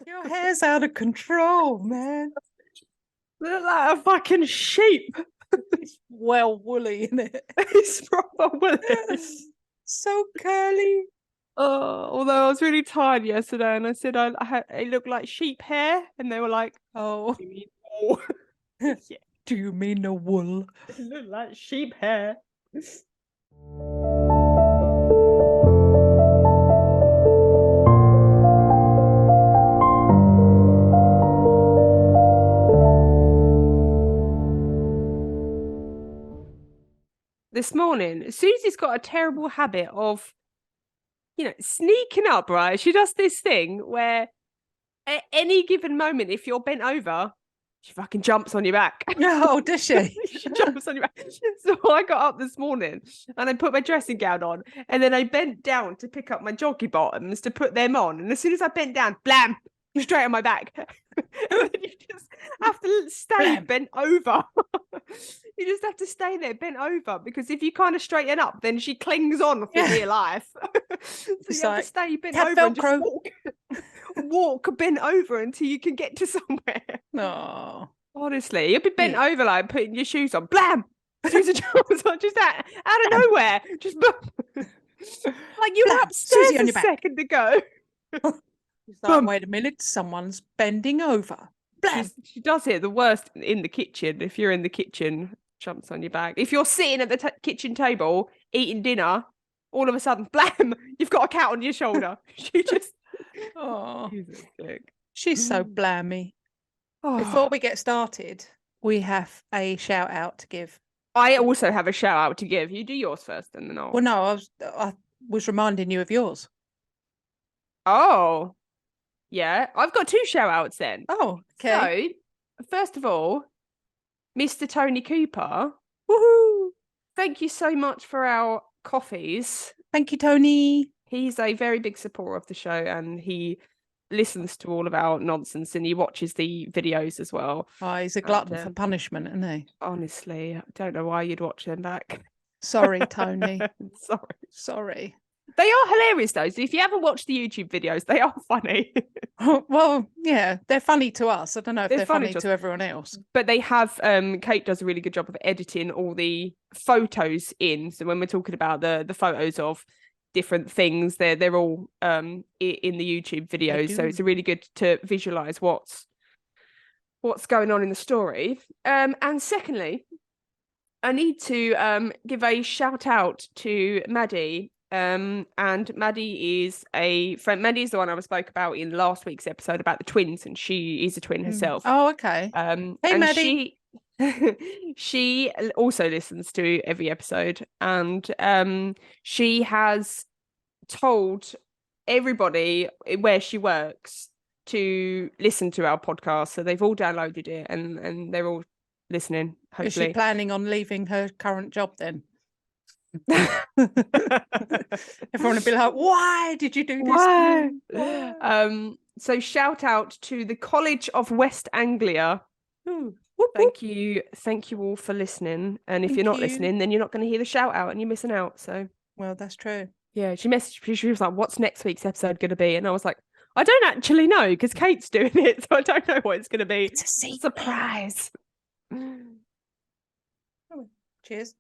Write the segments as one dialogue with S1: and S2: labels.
S1: Your hair's out of control, man.
S2: Look like a fucking sheep.
S1: It's well woolly, isn't it?
S2: It's proper woolly.
S1: So curly.
S2: Although I was really tired yesterday and I said it looked like sheep hair and they were like,
S1: Oh,
S2: "Do you mean wool?" Yeah,
S1: do you mean the wool?
S2: it looked like sheep hair. This morning, Susie's got a terrible habit of, sneaking up, right? She does this thing where at any given moment, if you're bent over, she fucking jumps on your back.
S1: Oh, does she?
S2: She jumps on your back. So I got up this morning and I put my dressing gown on and then I bent down to pick up my joggy bottoms to put them on. And as soon as I bent down, blam, straight on my back. And then you just have to stay
S1: Blam.
S2: bent over. You just have to stay there bent over because if you kind of straighten up, then she clings on for dear life. So
S1: It's
S2: you have
S1: like,
S2: to stay bent
S1: "Have
S2: over and
S1: Velcro."
S2: just walk bent over until you can get to somewhere.
S1: No.
S2: Honestly, you'll be bent over like putting your shoes on. Blam! Susie jumps on just out of nowhere. Just like you were
S1: Blam.
S2: upstairs
S1: Susie on
S2: a
S1: your back.
S2: second ago.
S1: It's like, wait a minute, someone's bending over. Blam.
S2: She does it the worst in the kitchen. If you're in the kitchen, jumps on your back. If you're sitting at the kitchen table eating dinner, all of a sudden, blam! You've got a cat on your shoulder. She just.
S1: Oh,
S2: Jesus,
S1: she's so blammy.
S2: Oh.
S1: Before we get started, we have a shout out to give.
S2: I also have a shout out to give. You do yours first, and then I'll.
S1: Well, no, I was reminding you of yours.
S2: Oh, yeah. I've got two shout outs then.
S1: Oh, okay.
S2: So, first of all, Mr. Tony Cooper.
S1: Woohoo!
S2: Thank you so much for our coffees.
S1: Thank you, Tony.
S2: He's a very big supporter of the show and he listens to all of our nonsense and he watches the videos as well.
S1: Oh, he's a glutton for punishment, isn't he?
S2: Honestly, I don't know why you'd watch them back.
S1: Sorry, Tony.
S2: Sorry. They are hilarious though. So if you haven't watched the YouTube videos, they are funny.
S1: Well, yeah, they're funny to us. I don't know if they're funny to everyone else.
S2: But they have Kate does a really good job of editing all the photos in. So when we're talking about the photos of different things, they're all in the YouTube videos. So it's really good to visualize what's going on in the story. And secondly, I need to give a shout out to Maddie. And Maddie is a friend. Maddie is the one I spoke about in last week's episode about the twins, and she is a twin herself.
S1: Oh, okay. Hey, Maddie.
S2: She also listens to every episode, and she has told everybody where she works to listen to our podcast. So they've all downloaded it, and they're all listening. Hopefully,
S1: is she planning on leaving her current job then? Everyone would be like, why did you do this?
S2: Why? So shout out to the College of West Anglia. Thank you all for listening, and if you're not listening, then you're not going to hear the shout out and you're missing out. So
S1: well, that's true.
S2: Yeah, she messaged me. She was like, what's next week's episode going to be? And I was like, I don't actually know because Kate's doing it, so I don't know what it's going to be.
S1: It's a
S2: surprise.
S1: Cheers.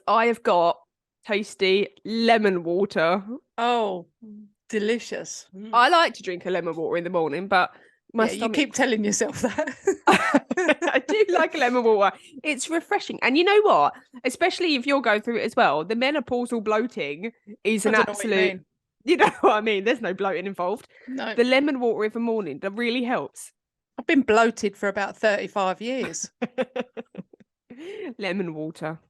S2: I have got tasty lemon water.
S1: Oh, delicious.
S2: I like to drink a lemon water in the morning, but
S1: you keep telling yourself that.
S2: I do like a lemon water. It's refreshing. And you know what? Especially if you're going through it as well, the menopausal bloating is an absolute... You know what I mean? There's no bloating involved.
S1: No.
S2: The lemon water in the morning, that really helps.
S1: I've been bloated for about 35 years.
S2: Lemon water.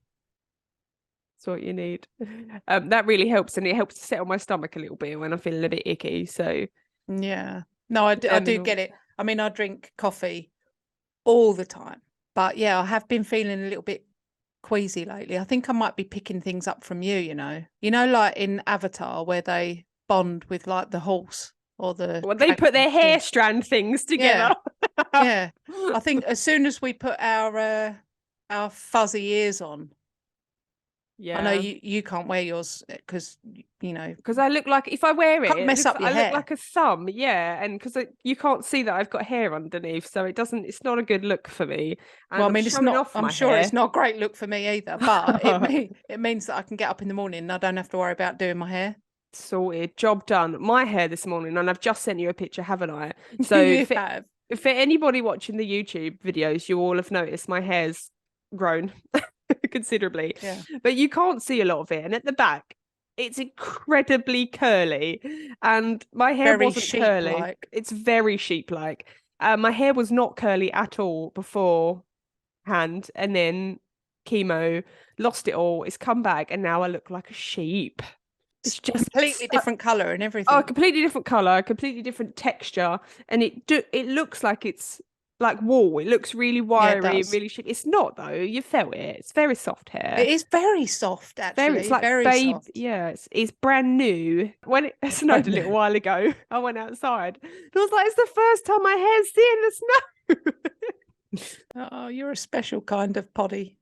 S2: That's what you need. That really helps, and it helps to settle my stomach a little bit when I'm feeling a bit icky. So
S1: yeah, no, I do get it. I mean, I drink coffee all the time, but yeah, I have been feeling a little bit queasy lately. I think I might be picking things up from you. Like in Avatar where they bond with like the horse or the.
S2: Well, they put their hair strand things together.
S1: Yeah, I think as soon as we put our fuzzy ears on,
S2: Yeah.
S1: I know you can't wear yours because,
S2: Because I look like, if I wear it,
S1: can't mess up your
S2: I
S1: hair.
S2: look like a thumb. Yeah. And because you can't see that I've got hair underneath. So it's not a good look for me. And
S1: well, I
S2: I'm
S1: mean, it's
S2: showing
S1: not,
S2: off
S1: I'm
S2: my
S1: sure
S2: hair.
S1: it's not a great look for me either, but it means that I can get up in the morning and I don't have to worry about doing my hair.
S2: Sorted, job done. My hair this morning, and I've just sent you a picture, haven't I? So
S1: You have.
S2: for anybody watching the YouTube videos, you all have noticed my hair's grown considerably.
S1: Yeah.
S2: But you can't see a lot of it. And at the back, it's incredibly curly. And my hair
S1: Very
S2: wasn't curly.
S1: sheep-like.
S2: It's very sheep-like. My hair was not curly at all beforehand. And then chemo, lost it all. It's come back, and now I look like a sheep. It's just
S1: completely different color and everything.
S2: Oh, completely different color, completely different texture, and it looks like it's like wool. It looks really wiry, really shit. It's not though. You felt it. It's very soft hair.
S1: It is very soft, actually.
S2: It's like
S1: very
S2: babe.
S1: soft.
S2: Yeah, it's brand new. When it snowed a little while ago, I went outside. And I was like, it's the first time my hair's seeing the snow.
S1: Oh, you're a special kind of poddy.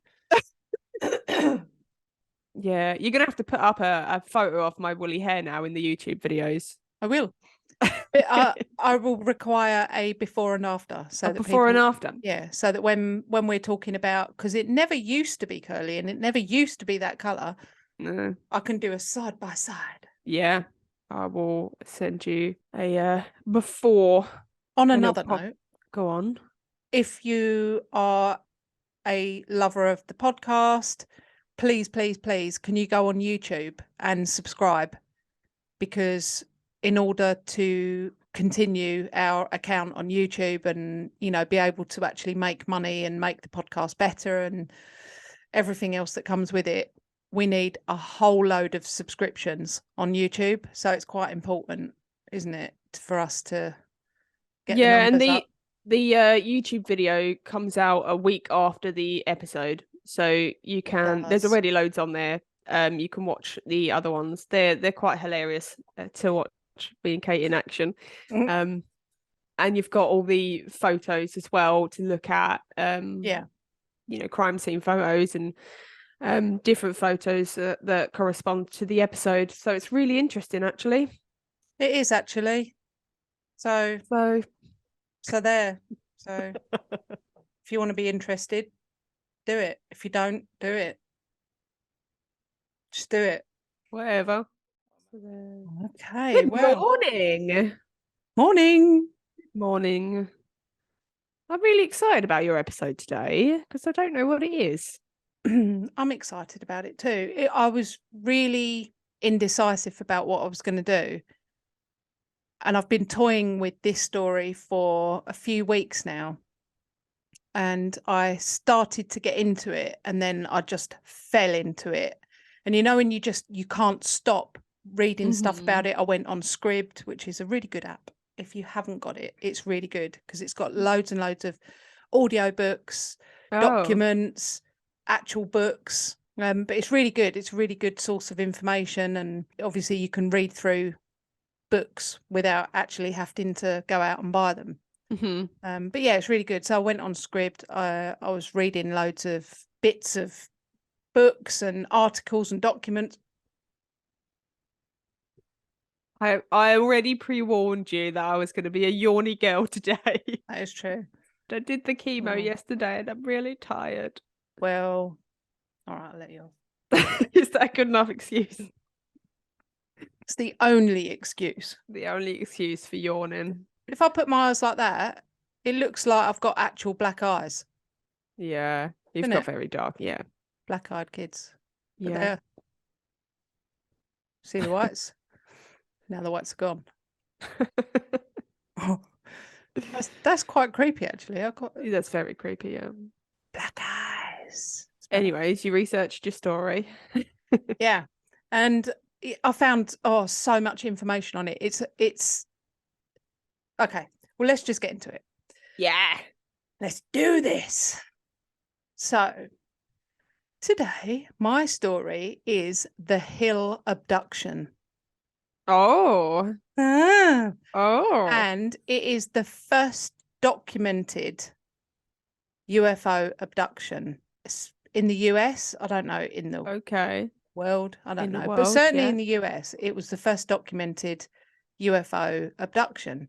S2: Yeah, you're gonna have to put up a photo of my woolly hair now in the YouTube videos.
S1: I will. But I will require a before and after. So that
S2: before and after.
S1: Yeah, so that when we're talking about, because it never used to be curly and it never used to be that color.
S2: No.
S1: I can do a side by side.
S2: Yeah, I will send you a before.
S1: On another note,
S2: go on.
S1: If you are a lover of the podcast, please, please, please, can you go on YouTube and subscribe? Because in order to continue our account on YouTube and, be able to actually make money and make the podcast better and everything else that comes with it, we need a whole load of subscriptions on YouTube. So it's quite important, isn't it, for us to get the numbers up.
S2: The YouTube video comes out a week after the episode, so you can. There's already loads on there. You can watch the other ones. They're quite hilarious to watch. Me and Kate in action. And you've got all the photos as well to look at. Crime scene photos and different photos that correspond to the episode. So it's really interesting, actually.
S1: It is actually. So there. So if you want to be interested, do it. If you don't, do it. Just do it.
S2: Whatever.
S1: Okay.
S2: Good morning.
S1: Morning.
S2: I'm really excited about your episode today because I don't know what it is.
S1: I'm excited about it too. I was really indecisive about what I was going to do. And I've been toying with this story for a few weeks now. And I started to get into it and then I just fell into it. And when you can't stop reading stuff about it. I went on Scribd, which is a really good app. If you haven't got it, it's really good because it's got loads and loads of audio books, documents, actual books. But it's really good. It's a really good source of information. And obviously you can read through books without actually having to go out and buy them. But yeah, it's really good. So I went on Scribd. I was reading loads of bits of books and articles and documents.
S2: I already pre-warned you that I was going to be a yawny girl today.
S1: That is true.
S2: I did the chemo yesterday and I'm really tired.
S1: Well, all right, I'll let you off.
S2: Is that a good enough excuse?
S1: It's the only excuse.
S2: The only excuse for yawning.
S1: If I put my eyes like that, it looks like I've got actual black eyes.
S2: Yeah, you've got very dark,
S1: Black-eyed kids.
S2: Yeah.
S1: See the whites? Now the whites are gone. That's quite creepy, actually.
S2: That's very creepy, yeah.
S1: Black eyes.
S2: Anyways, you researched your story.
S1: Yeah. And I found so much information on it. It's okay. Well, let's just get into it.
S2: Yeah.
S1: Let's do this. So today, my story is the Hill abduction.
S2: Oh.
S1: And it is the first documented UFO abduction in the US. I don't know in the world. I don't know. But certainly in the US, it was the first documented UFO abduction.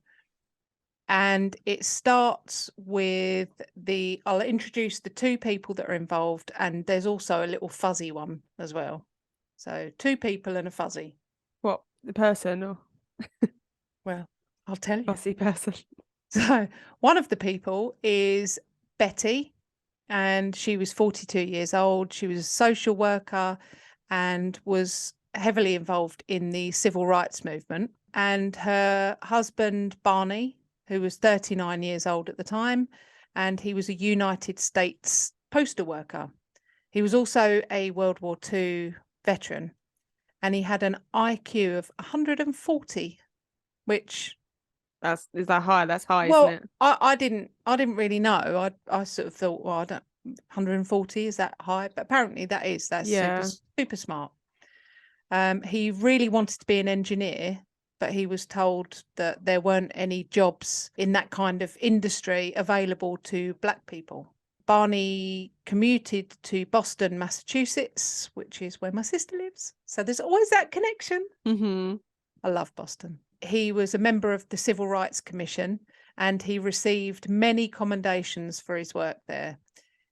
S1: And it starts with I'll introduce the two people that are involved, and there's also a little fuzzy one as well. So 2 people and a fuzzy.
S2: What, the person or?
S1: Well, I'll tell you.
S2: Fuzzy person.
S1: So one of the people is Betty, and she was 42 years old. She was a social worker and was heavily involved in the civil rights movement. And her husband, Barney, who was 39 years old at the time, and he was a United States postal worker. He was also a World War II veteran, and he had an IQ of 140, which...
S2: Is that high? That's high, isn't it?
S1: I didn't really know. I sort of thought, well, 140, is that high? But apparently that's super smart. He really wanted to be an engineer, but he was told that there weren't any jobs in that kind of industry available to Black people. Barney commuted to Boston, Massachusetts, which is where my sister lives. So there's always that connection.
S2: Mm-hmm.
S1: I love Boston. He was a member of the Civil Rights Commission, and he received many commendations for his work there.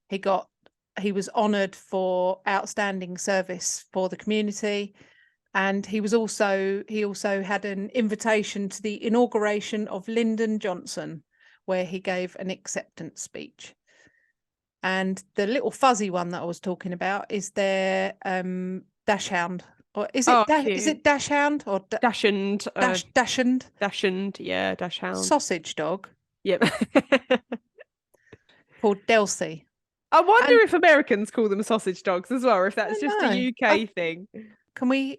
S1: He was honoured for outstanding service for the community, and he also had an invitation to the inauguration of Lyndon Johnson, where he gave an acceptance speech. And the little fuzzy one that I was talking about is their dachshund. Or is it dachshund or
S2: dachshund?
S1: Dachshund.
S2: Dachshund, yeah, dachshund.
S1: Sausage dog.
S2: Yep.
S1: Called Delcy.
S2: I wonder if Americans call them sausage dogs as well, or if that's just a UK thing.
S1: Can we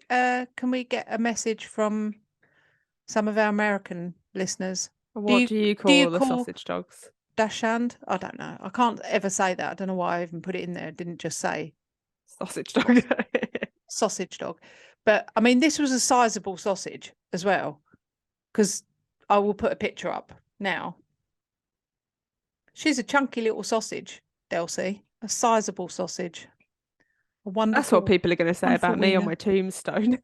S1: get a message from some of our American listeners?
S2: What do you call the sausage dogs?
S1: Dachshund? I don't know. I can't ever say that. I don't know why I even put it in there. I didn't just say
S2: sausage dog.
S1: Sausage dog. But I mean, this was a sizable sausage as well, because I will put a picture up now. She's a chunky little sausage, Delcy. A sizable sausage. A wonderful.
S2: That's what people are going to say about me on my tombstone.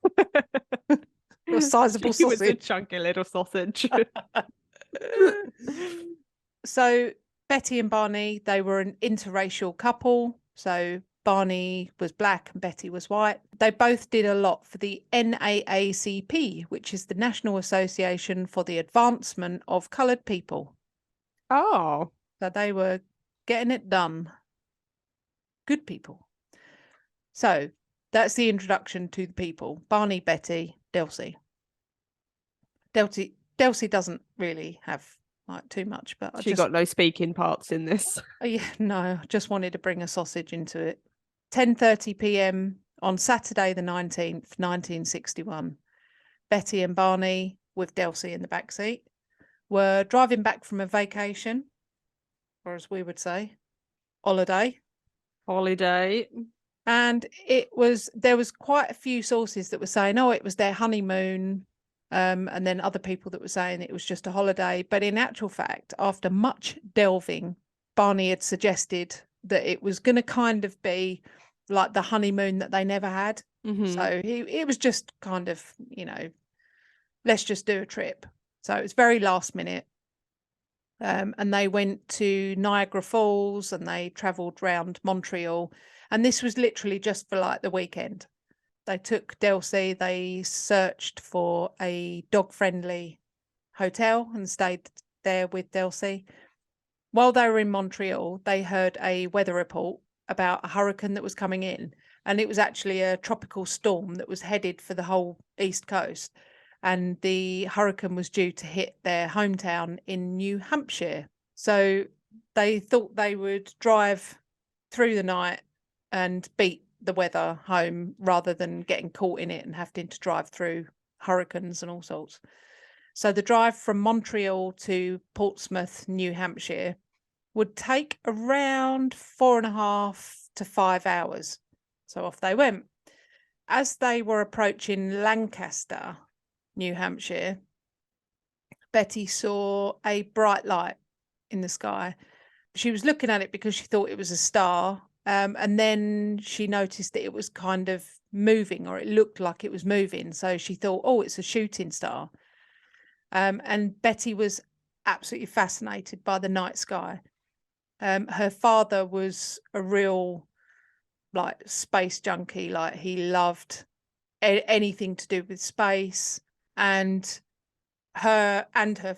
S1: A sizable
S2: she
S1: sausage.
S2: Was a chunky little sausage.
S1: So Betty and Barney, they were an interracial couple. So Barney was Black and Betty was white. They both did a lot for the NAACP, which is the National Association for the Advancement of Coloured People.
S2: Oh.
S1: So they were getting it done. Good people. So that's the introduction to the people. Barney, Betty, Delcy. Delcy doesn't really have too much, but
S2: she got no speaking parts in this.
S1: Yeah, no, I just wanted to bring a sausage into it. 10:30 p.m. on Saturday the 19th, 1961, Betty and Barney, with Delcy in the back seat, were driving back from a vacation, or as we would say, holiday. And there was quite a few sources that were saying, oh, it was their honeymoon, and then other people that were saying it was just a holiday. But in actual fact, after much delving, Barney had suggested that it was going to kind of be like the honeymoon that they never had.
S2: Mm-hmm.
S1: So it was just kind of, let's just do a trip. So it was very last minute. And they went to Niagara Falls and they travelled around Montreal. And this was literally just for like the weekend. They took Delcy, they searched for a dog-friendly hotel and stayed there with Delcy. While they were in Montreal, they heard a weather report about a hurricane that was coming in. And it was actually a tropical storm that was headed for the whole East Coast. And the hurricane was due to hit their hometown in New Hampshire. So they thought they would drive through the night and beat the weather home rather than getting caught in it and having to drive through hurricanes and all sorts. So the drive from Montreal to Portsmouth, New Hampshire, would take around 4.5 to 5 hours. So off they went. As they were approaching Lancaster, New Hampshire, Betty saw a bright light in the sky. She was looking at it because she thought it was a star, And then she noticed that it was kind of moving, or it looked like it was moving. So she thought, oh, it's a shooting star. And Betty was absolutely fascinated by the night sky. Her father was a real like space junkie. Like he loved anything to do with space, and her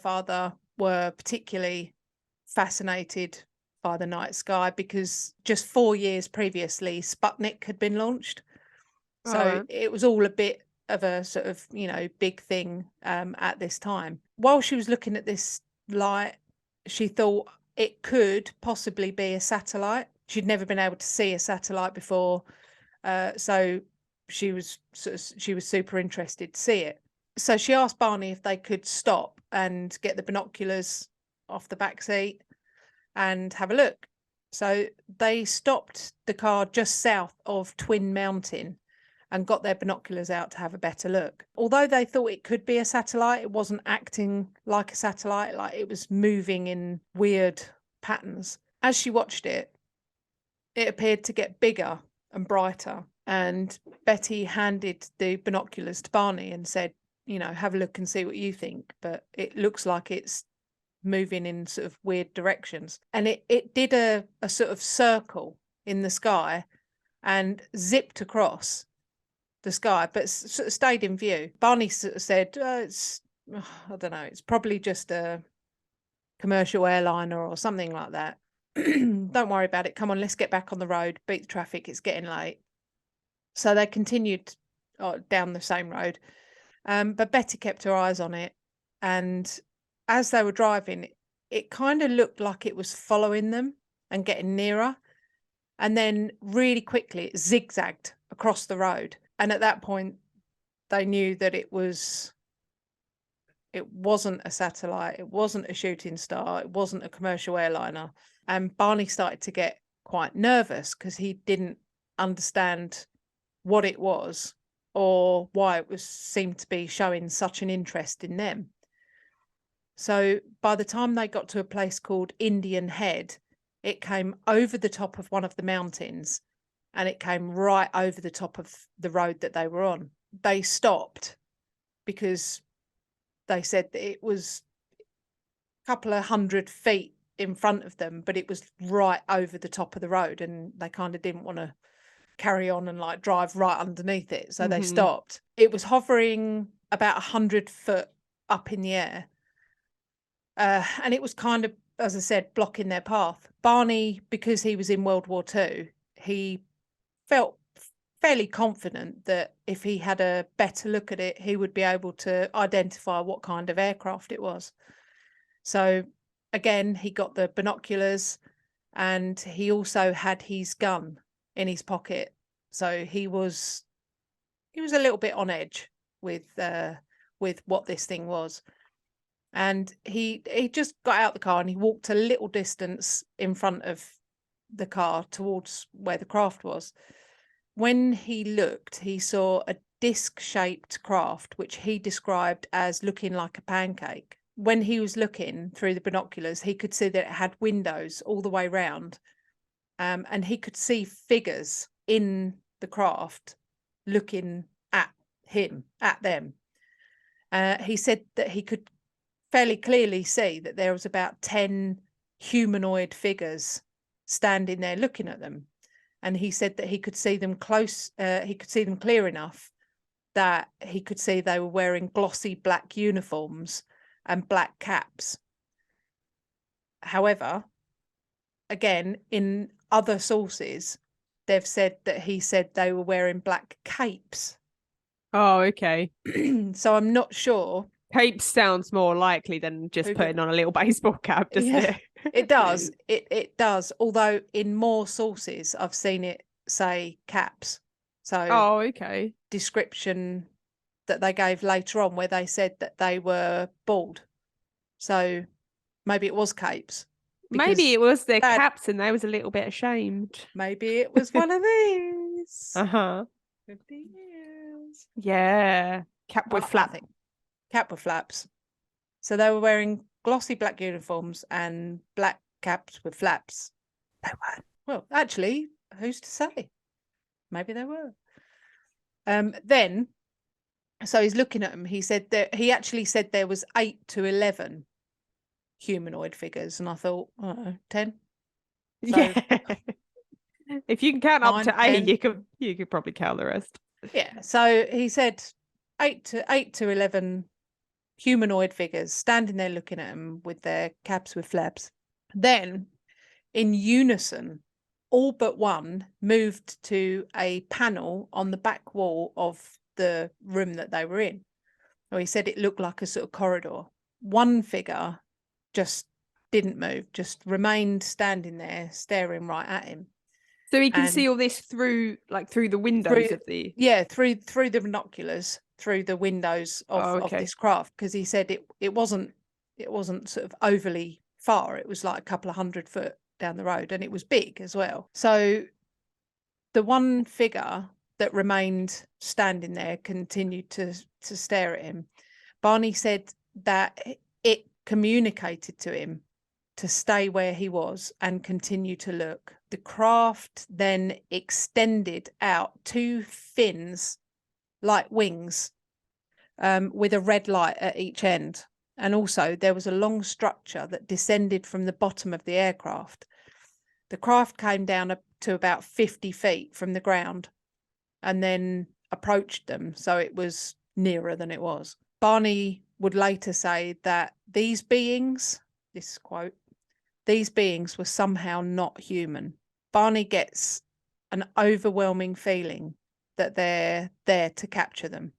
S1: father were particularly fascinated by the night sky because just 4 years previously Sputnik had been launched. So it was all a bit of a sort of, you know, big thing at this time. While she was looking at this light, she thought it could possibly be a satellite. She'd never been able to see a satellite before, so she was super interested to see it. So she asked Barney if they could stop and get the binoculars off the back seat and have a look. So they stopped the car just south of Twin Mountain and got their binoculars out to have a better look. Although they thought it could be a satellite, it wasn't acting like a satellite, like it was moving in weird patterns. As she watched it, it appeared to get bigger and brighter. And Betty handed the binoculars to Barney and said, you know, have a look and see what you think. But it looks like it's moving in sort of weird directions. And it did a sort of circle in the sky and zipped across the sky, but sort of stayed in view. Barney sort of said, I don't know, it's probably just a commercial airliner or something like that. Don't worry about it. Come on, let's get back on the road, beat the traffic. It's getting late. So they continued down the same road. But Betty kept her eyes on it. And as they were driving, it kind of looked like it was following them and getting nearer. And then really quickly, it zigzagged across the road. And at that point, they knew that it wasn't a satellite, it wasn't a shooting star, it wasn't a commercial airliner. And Barney started to get quite nervous because he didn't understand what it was or why it seemed to be showing such an interest in them. So by the time they got to a place called Indian Head, it came over the top of one of the mountains and it came right over the top of the road that they were on. They stopped because they said that it was a couple of 100 feet in front of them, but it was right over the top of the road and they kind of didn't want to carry on and like drive right underneath it. So they stopped. It was hovering about 100 foot up in the air. And it was kind of, as I said, blocking their path. Barney, because he was in World War II, he felt fairly confident that if he had a better look at it, he would be able to identify what kind of aircraft it was. So again, he got the binoculars and he also had his gun in his pocket. So he was a little bit on edge with what this thing was. And he just got out the car and he walked a little distance in front of the car towards where the craft was. When he looked, he saw a disc-shaped craft, which he described as looking like a pancake. When he was looking through the binoculars, he could see that it had windows all the way round. And he could see figures in the craft looking at them. He said that he could fairly clearly see that there was about 10 humanoid figures standing there looking at them. And he said that he could see them close, he could see them clear enough that he could see they were wearing glossy black uniforms and black caps. However, again, in other sources, they've said that he said they were wearing black capes.
S2: Oh, okay.
S1: So I'm not sure.
S2: Cape sounds more likely than just putting on a little baseball cap, doesn't it?
S1: It does. It does. Although in more sources, I've seen it say caps. So
S2: okay.
S1: Description that they gave later on where they said that they were bald. So maybe it was capes.
S2: Maybe it was their caps and they was a little bit ashamed.
S1: Maybe it was one of these. 50 years.
S2: Yeah. Cap with
S1: flaps. So they were wearing glossy black uniforms and black caps with flaps. They weren't. Well, actually, who's to say? Maybe they were. Then, so he's looking at them. He said that he actually said there was 8 to 11 humanoid figures, and I thought, 10. So,
S2: yeah. If you can count up
S1: 9,
S2: to 8,
S1: 10.
S2: you could probably count the rest.
S1: Yeah. So he said 8 to 11 humanoid figures standing there looking at him with their caps with flaps. Then, in unison, all but one moved to a panel on the back wall of the room that they were in. Or he said it looked like a sort of corridor. One figure just didn't move, just remained standing there, staring right at him.
S2: So he can see all this through the windows of the...
S1: Yeah, through the binoculars, through the windows of this craft, because he said it wasn't sort of overly far. It was like a couple of 100 foot down the road, and it was big as well. So the one figure that remained standing there continued to stare at him. Barney said that it communicated to him to stay where he was and continue to look. The craft then extended out 2 fins like wings, with a red light at each end. And also there was a long structure that descended from the bottom of the aircraft. The craft came down to about 50 feet from the ground and then approached them. So it was nearer than it was. Barney would later say that these beings, this quote, these beings were somehow not human. Barney gets an overwhelming feeling that they're there to capture them.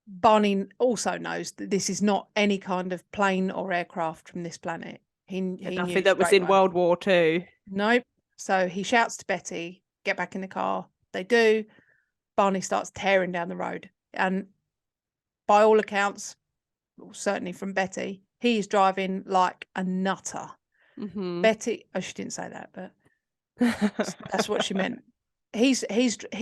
S1: Barney also knows that this is not any kind of plane or aircraft from this planet. He
S2: nothing that was in World War II.
S1: Nope. So he shouts to Betty, get back in the car. They do. Barney starts tearing down the road. And by all accounts, certainly from Betty, he's driving like a nutter.
S2: Mm-hmm.
S1: Betty, she didn't say that, but that's what she meant. He's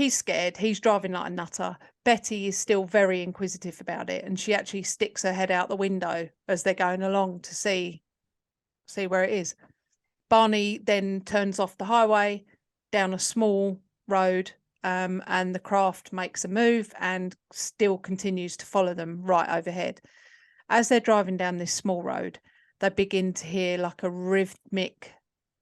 S1: scared. He's driving like a nutter. Betty is still very inquisitive about it, and she actually sticks her head out the window as they're going along to see where it is. Barney then turns off the highway down a small road, and the craft makes a move and still continues to follow them right overhead. As they're driving down this small road, they begin to hear like a rhythmic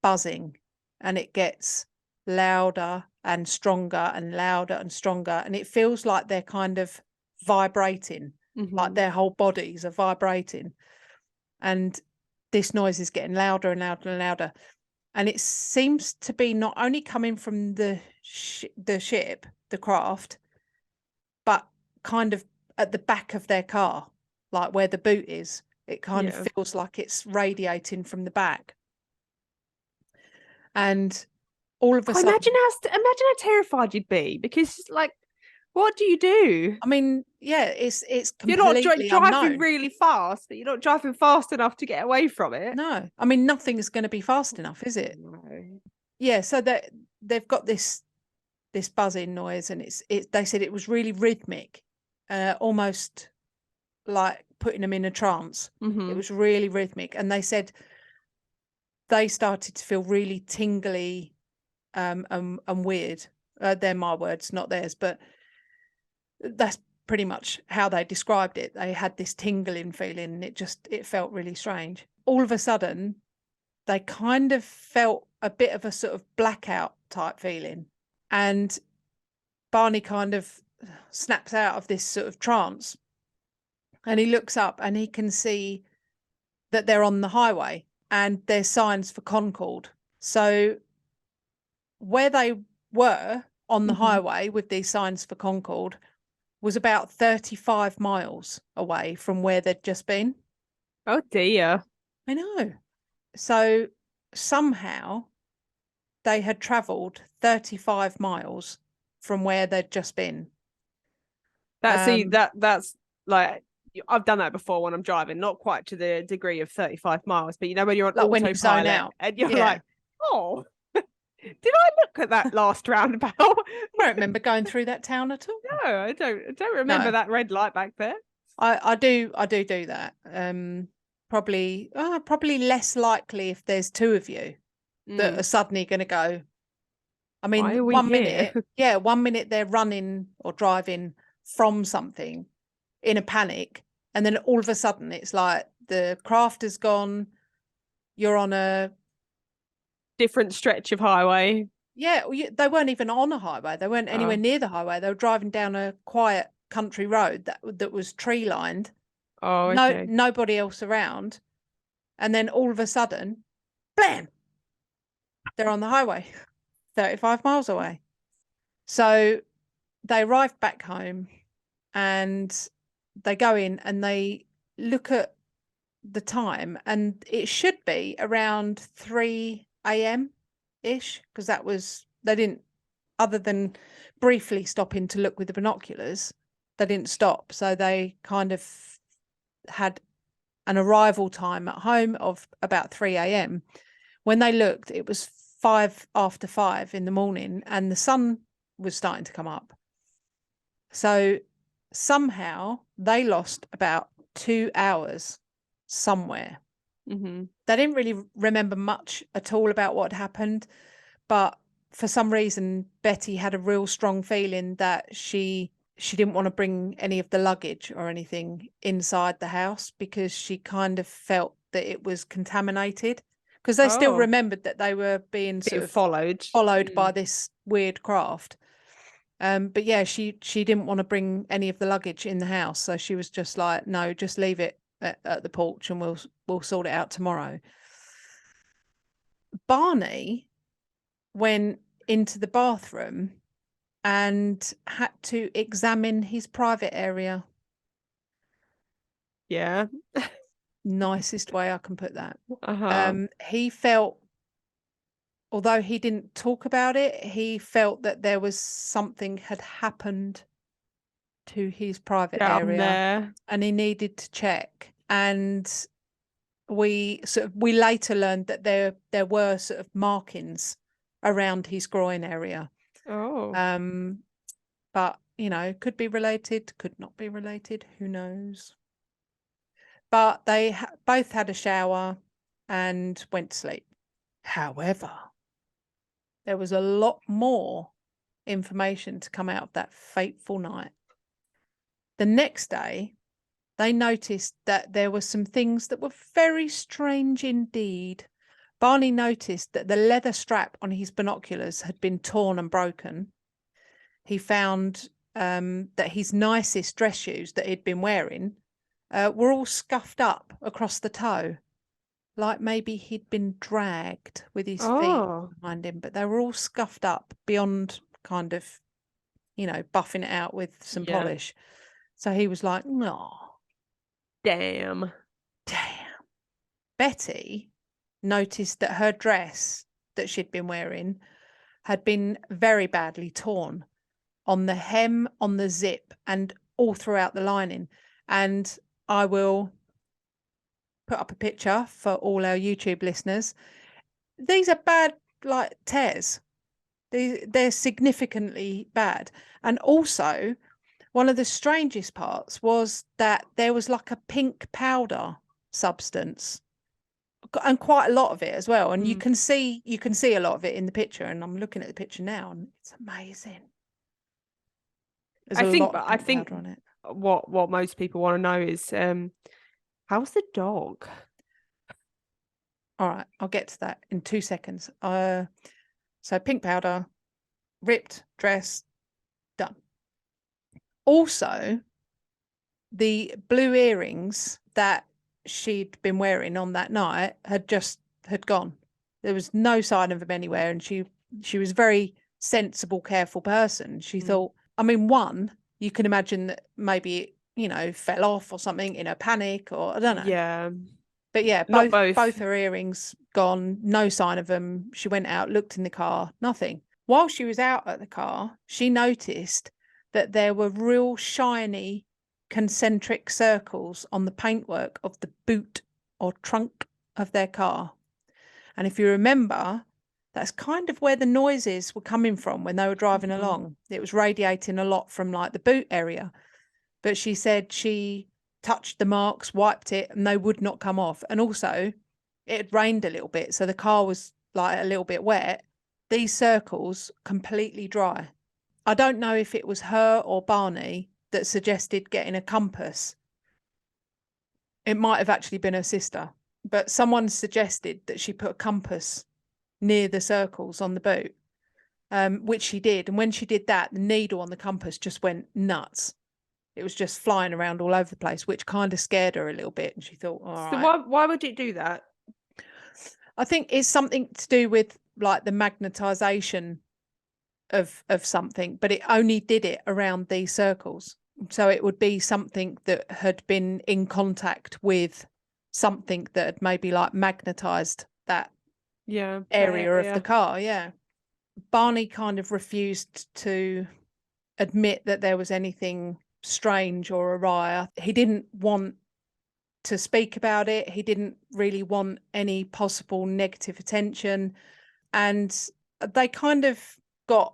S1: buzzing, and it gets louder and stronger and louder and stronger, and it feels like they're kind of vibrating, like their whole bodies are vibrating, and this noise is getting louder and louder and louder, and it seems to be not only coming from the ship, the craft, but kind of at the back of their car, like where the boot is. It kind of feels like it's radiating from the back. And all of a sudden,
S2: imagine how terrified you'd be, because like, what do you do?
S1: I mean, yeah, it's completely
S2: you're not driving
S1: unknown.
S2: really fast, but you're not driving fast enough to get away from it.
S1: No, I mean, nothing is going to be fast enough, is it?
S2: No.
S1: Yeah, so that they've got this buzzing noise, and they said it was really rhythmic, almost like putting them in a trance. It was really rhythmic, and they said they started to feel really tingly and weird. They're my words, not theirs, but that's pretty much how they described it. They had this tingling feeling, and it felt really strange. All of a sudden, they kind of felt a bit of a sort of blackout type feeling, and Barney kind of snaps out of this sort of trance, and he looks up and he can see that they're on the highway and there's signs for Concord. So where they were on the highway with these signs for Concord was about 35 miles away from where they'd just been.
S2: Oh dear.
S1: I know. So somehow they had travelled 35 miles from where they'd just been.
S2: That's like, I've done that before when I'm driving, not quite to the degree of 35 miles, but you know, when you're on
S1: like when you zone out
S2: and you're like, oh, did I look at that last roundabout?
S1: I don't remember going through that town at all.
S2: No, I don't remember that red light back there.
S1: I do that. Probably less likely if there's 2 of you that are suddenly going to go, I mean,
S2: Why are we
S1: 1
S2: here?
S1: minute, 1 minute they're running or driving from something in a panic, and then all of a sudden it's like the craft has gone, you're on a
S2: different stretch of highway.
S1: Yeah, they weren't even on a highway. They weren't anywhere near the highway. They were driving down a quiet country road that was tree lined.
S2: Oh,
S1: No,
S2: okay.
S1: nobody else around. And then all of a sudden, blam, they're on the highway, 35 miles away. So they arrived back home and they go in and they look at the time, and it should be around 3 a.m. ish, because they didn't, other than briefly stopping to look with the binoculars, they didn't stop. So they kind of had an arrival time at home of about 3 a.m. When they looked, it was 5 after 5 in the morning and the sun was starting to come up. So somehow they lost about 2 hours somewhere.
S2: Mm-hmm.
S1: They didn't really remember much at all about what happened, but for some reason Betty had a real strong feeling that she didn't want to bring any of the luggage or anything inside the house, because she kind of felt that it was contaminated, because they still remembered that they were being sort of followed by this weird craft. But yeah, she didn't want to bring any of the luggage in the house, so she was just like, no, just leave it at the porch and we'll sort it out tomorrow. Barney went into the bathroom and had to examine his private area.
S2: Yeah.
S1: Nicest way I can put that. He felt, although he didn't talk about it, he felt that there was something had happened to his private area
S2: there,
S1: and he needed to check. And we later learned that there were sort of markings around his groin area. But could be related, could not be related, who knows. But they both had a shower and went to sleep. However, there was a lot more information to come out of that fateful night. The next day, they noticed that there were some things that were very strange indeed. Barney noticed that the leather strap on his binoculars had been torn and broken. He found that his nicest dress shoes that he'd been wearing were all scuffed up across the toe, like maybe he'd been dragged with his feet behind him, but they were all scuffed up beyond kind of, buffing it out with some polish. So he was like, no.
S2: Damn.
S1: Betty noticed that her dress that she'd been wearing had been very badly torn on the hem, on the zip, and all throughout the lining. And I will put up a picture for all our YouTube listeners. These are bad, like, tears. They're significantly bad. And also, one of the strangest parts was that there was like a pink powder substance, and quite a lot of it as well. And you can see a lot of it in the picture. And I'm looking at the picture now, and it's amazing. There's a lot of pink powder on it.
S2: What most people want to know is how's the dog?
S1: All right, I'll get to that in 2 seconds. So pink powder, ripped dress, done. Also, the blue earrings that she'd been wearing on that night had gone. There was no sign of them anywhere, and she was a very sensible, careful person. She thought, I mean, one, you can imagine that maybe it, fell off or something in a panic, or I don't know.
S2: Yeah.
S1: But yeah, both her earrings gone, no sign of them. She went out, looked in the car, nothing. While she was out at the car, she noticed that there were real shiny concentric circles on the paintwork of the boot or trunk of their car. And if you remember, that's kind of where the noises were coming from when they were driving along. It was radiating a lot from like the boot area. But she said she touched the marks, wiped it, and they would not come off. And also, it had rained a little bit, so the car was like a little bit wet. these circles completely dry. I don't know if it was her or Barney that suggested getting a compass. It might have actually been her sister, but someone suggested that she put a compass near the circles on the boot, which she did. And when she did that, the needle on the compass just went nuts. It was just flying around all over the place, which kind of scared her a little bit. And she thought, all right.
S2: So why would it do that?
S1: I think it's something to do with like the magnetization of something, but it only did it around these circles. So it would be something that had been in contact with something that had maybe like magnetized that area of the car. Yeah. Barney kind of refused to admit that there was anything strange or awry. He didn't want to speak about it. He didn't really want any possible negative attention. And they kind of got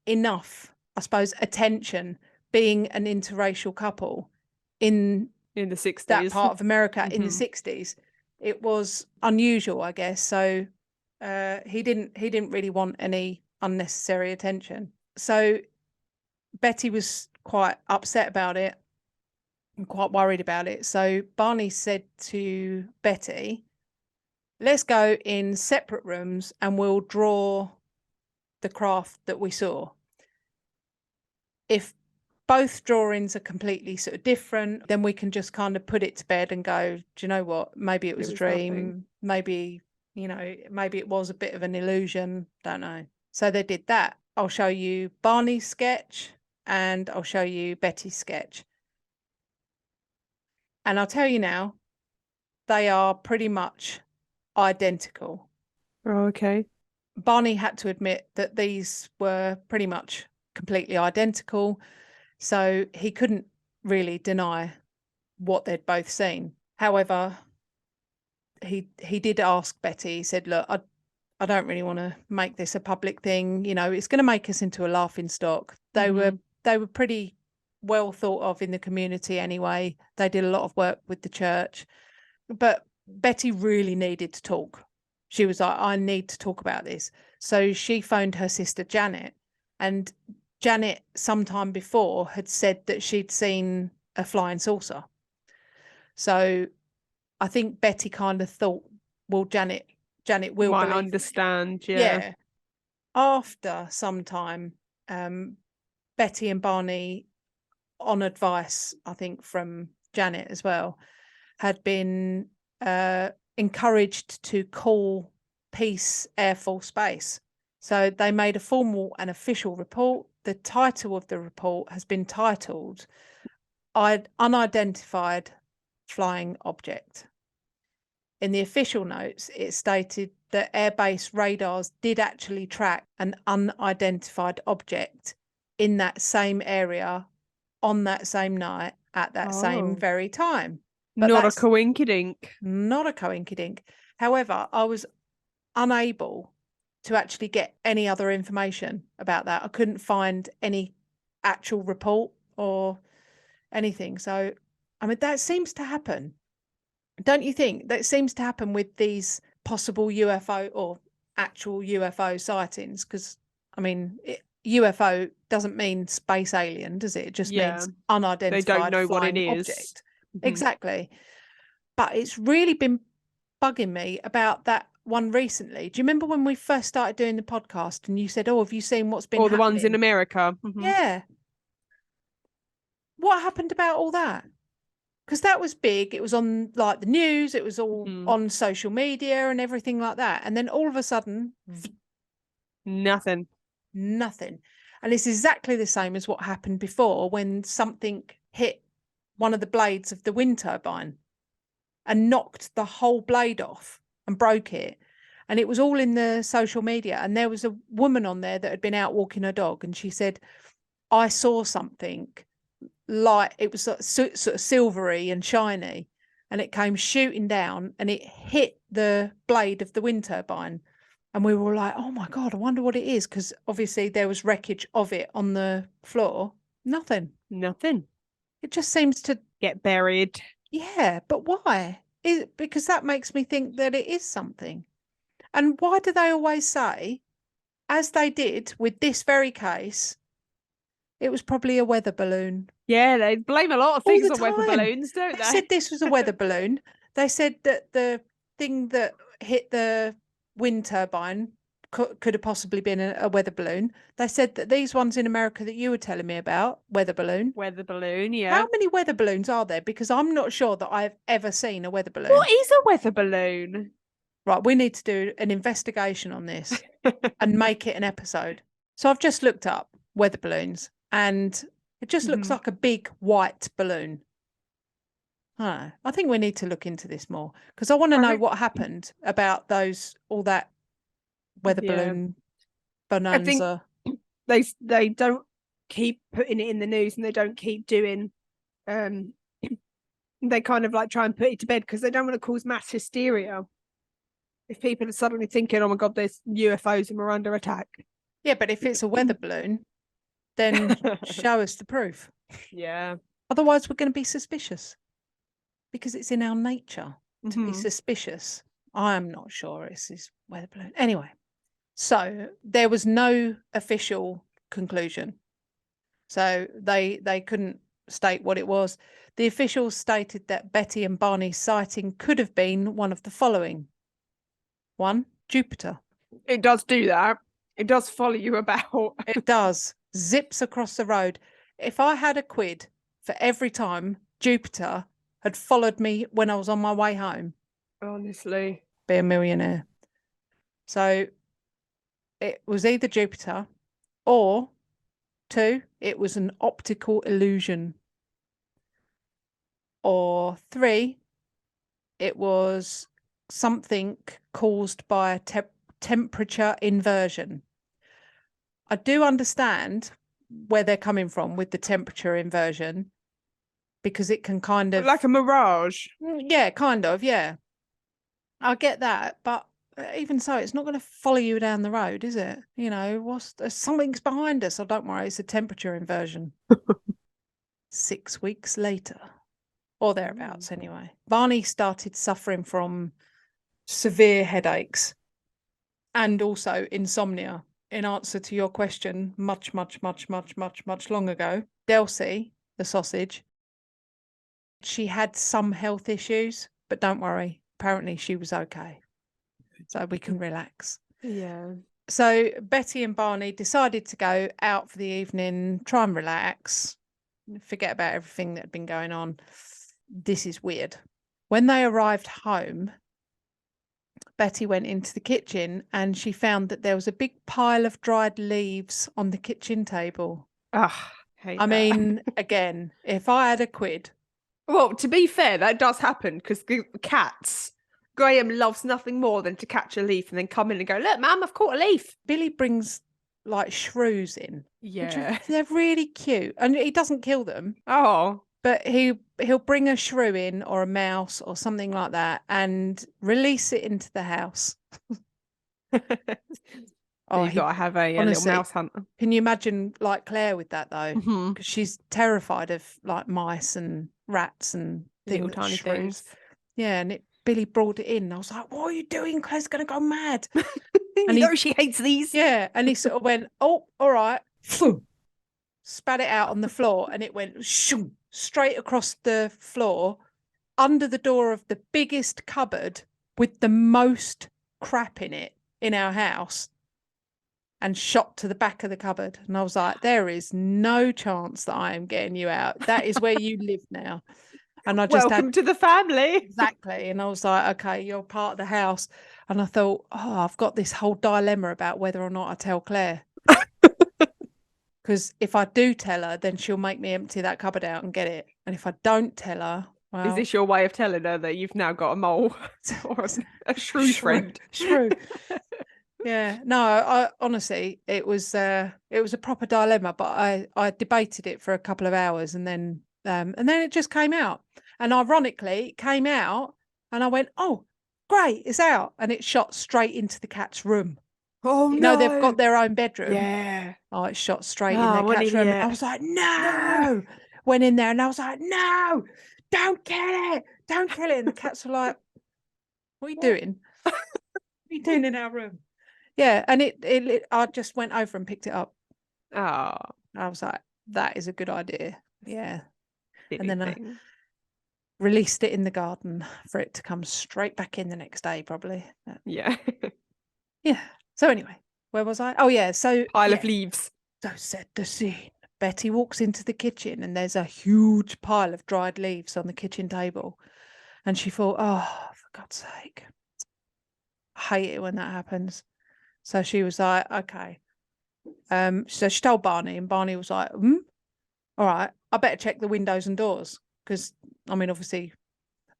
S1: enough, I suppose, attention being an interracial couple in
S2: the 60s,
S1: that part of America in the 60s. It was unusual, I guess. So he didn't really want any unnecessary attention. So Betty was quite upset about it and quite worried about it. So Barney said to Betty, let's go in separate rooms and we'll draw the craft that we saw. If both drawings are completely sort of different, then we can just kind of put it to bed and go, do you know what? Maybe it was a dream. Nothing. Maybe, you know, maybe it was a bit of an illusion. Don't know. So they did that. I'll show you Barney's sketch and I'll show you Betty's sketch. And I'll tell you now, they are pretty much identical.
S2: Oh, okay.
S1: Barney had to admit that these were pretty much completely identical. So he couldn't really deny what they'd both seen. However, he did ask Betty, he said, look, I don't really want to make this a public thing. You know, it's going to make us into a laughing stock. They were pretty well thought of in the community anyway. They did a lot of work with the church. But Betty really needed to talk. She was like, I need to talk about this. So she phoned her sister Janet, and Janet sometime before had said that she'd seen a flying saucer. So I think Betty kind of thought, well, Janet will
S2: might understand. Yeah.
S1: After some time, Betty and Barney, on advice, I think from Janet as well, had been encouraged to call Peace Air Force Base. So they made a formal and official report. The title of the report has been titled Unidentified Flying Object. In the official notes, it stated that airbase radars did actually track an unidentified object in that same area on that same night at that same very time. But
S2: not a coinkydink.
S1: Not a coinkydink. However, I was unable to actually get any other information about that. I couldn't find any actual report or anything. So, I mean, that seems to happen. Don't you think? That seems to happen with these possible UFO or actual UFO sightings? Because, I mean, UFO doesn't mean space alien, does it? It just means unidentified
S2: they don't know what it is.
S1: Object. Exactly. But it's really been bugging me about that one recently. Do you remember when we first started doing the podcast and you said, oh, have you seen what's been happening?
S2: The ones in America.
S1: Yeah. What happened about all that? Because that was big. It was on like the news. It was all on social media and everything like that. And then all of a sudden,
S2: nothing.
S1: And it's exactly the same as what happened before when something hit one of the blades of the wind turbine and knocked the whole blade off and broke it. And it was all in the social media. And there was a woman on there that had been out walking her dog. And she said, I saw something like it was sort of silvery and shiny. And it came shooting down and it hit the blade of the wind turbine. And we were like, oh my God, I wonder what it is. Because obviously there was wreckage of it on the floor. Nothing. It just seems to
S2: get buried.
S1: Yeah, but why? Because that makes me think that it is something. And why do they always say as they did with this very case, it was probably a weather balloon.
S2: Yeah, they blame a lot of things on weather balloons, don't they?
S1: They said this was a weather balloon. They said that the thing that hit the wind turbine could have possibly been a weather balloon. They said that these ones in America that you were telling me about, weather balloon.
S2: Weather balloon, yeah.
S1: How many weather balloons are there? Because I'm not sure that I've ever seen a weather balloon.
S2: What is a weather balloon?
S1: Right, we need to do an investigation on this and make it an episode. So I've just looked up weather balloons, and it just looks like a big white balloon. I think we need to look into this more, because I want to know what happened about all that weather balloon bonanza.
S3: I think they don't keep putting it in the news, and they don't keep doing they kind of like try and put it to bed because they don't want to cause mass hysteria. If people are suddenly thinking, oh my God, there's UFOs and we're under attack.
S1: Yeah, but if it's a weather balloon, then show us the proof.
S2: Yeah.
S1: Otherwise, we're going to be suspicious, because it's in our nature to be suspicious. I'm not sure it's this weather balloon. Anyway, so there was no official conclusion. So they couldn't state what it was. The officials stated that Betty and Barney's sighting could have been one of the following. 1, Jupiter.
S2: It does do that. It does follow you about.
S1: It does. Zips across the road. If I had a quid for every time Jupiter had followed me when I was on my way home,
S2: honestly,
S1: be a millionaire. So it was either Jupiter, or 2, it was an optical illusion, or 3, it was something caused by a temperature inversion. I do understand where they're coming from with the temperature inversion, because it can kind of
S2: like a mirage.
S1: Yeah, kind of, yeah. I get that, but even so, it's not going to follow you down the road, is it? You know, something's behind us. Oh, don't worry, it's a temperature inversion. 6 weeks later, or thereabouts anyway, Barney started suffering from severe headaches and also insomnia. In answer to your question much long ago, Delcy, the sausage, she had some health issues, but don't worry, apparently she was okay. So we can relax.
S2: Yeah.
S1: So Betty and Barney decided to go out for the evening, try and relax, forget about everything that had been going on. This is weird. When they arrived home, Betty went into the kitchen and she found that there was a big pile of dried leaves on the kitchen table.
S2: I
S1: mean, again, if I had a quid.
S2: Well, to be fair, that does happen, because cats, Graham loves nothing more than to catch a leaf and then come in and go, look, Mum, I've caught a leaf.
S1: Billy brings like shrews in.
S2: Yeah.
S1: They're really cute. And he doesn't kill them.
S2: Oh.
S1: But he'll bring a shrew in, or a mouse or something like that, and release it into the house.
S2: You've got to have a little mouse hunter.
S1: Can you imagine like Claire with that though?
S2: Mm-hmm.
S1: Because she's terrified of like mice and rats and
S2: little tiny things.
S1: Yeah, and Billy brought it in. And I was like, "What are you doing? Claire's going to go mad."
S2: And you know she hates these.
S1: Yeah, and he sort of went, "Oh, all right." Spat it out on the floor, and it went shoom, straight across the floor, under the door of the biggest cupboard with the most crap in it in our house, and shot to the back of the cupboard. And I was like, there is no chance that I am getting you out. That is where you live now. And I just
S2: welcome to the family.
S1: Exactly. And I was like, okay, you're part of the house. And I thought, oh, I've got this whole dilemma about whether or not I tell Claire. Because if I do tell her, then she'll make me empty that cupboard out and get it. And if I don't tell her, well...
S2: Is this your way of telling her that you've now got a mole or a shrew friend?
S1: Shrew. Yeah. No, I honestly, it was a proper dilemma, but I debated it for a couple of hours, and then it just came out. And ironically, it came out and I went, oh, great, it's out. And it shot straight into the cat's room.
S2: Oh,
S1: you know, they've got their own bedroom.
S2: Yeah.
S1: Oh, it shot straight in their cat's room. I was like, no. Went in there and I was like, no, don't kill it. Don't kill it. And the cats were like, what are you doing? What are you doing in our room? Yeah, and I just went over and picked it up.
S2: Oh,
S1: I was like, that is a good idea. Yeah. And then I
S2: thing.
S1: released it in the garden for it to come straight back in the next day, probably.
S2: Yeah.
S1: Yeah. So anyway, where was I? Oh yeah. So
S2: Pile of leaves.
S1: So set the scene. Betty walks into the kitchen and there's a huge pile of dried leaves on the kitchen table. And she thought, oh, for God's sake, I hate it when that happens. So she was like, okay. So she told Barney, and Barney was like, all right, I better check the windows and doors. Because, I mean, obviously,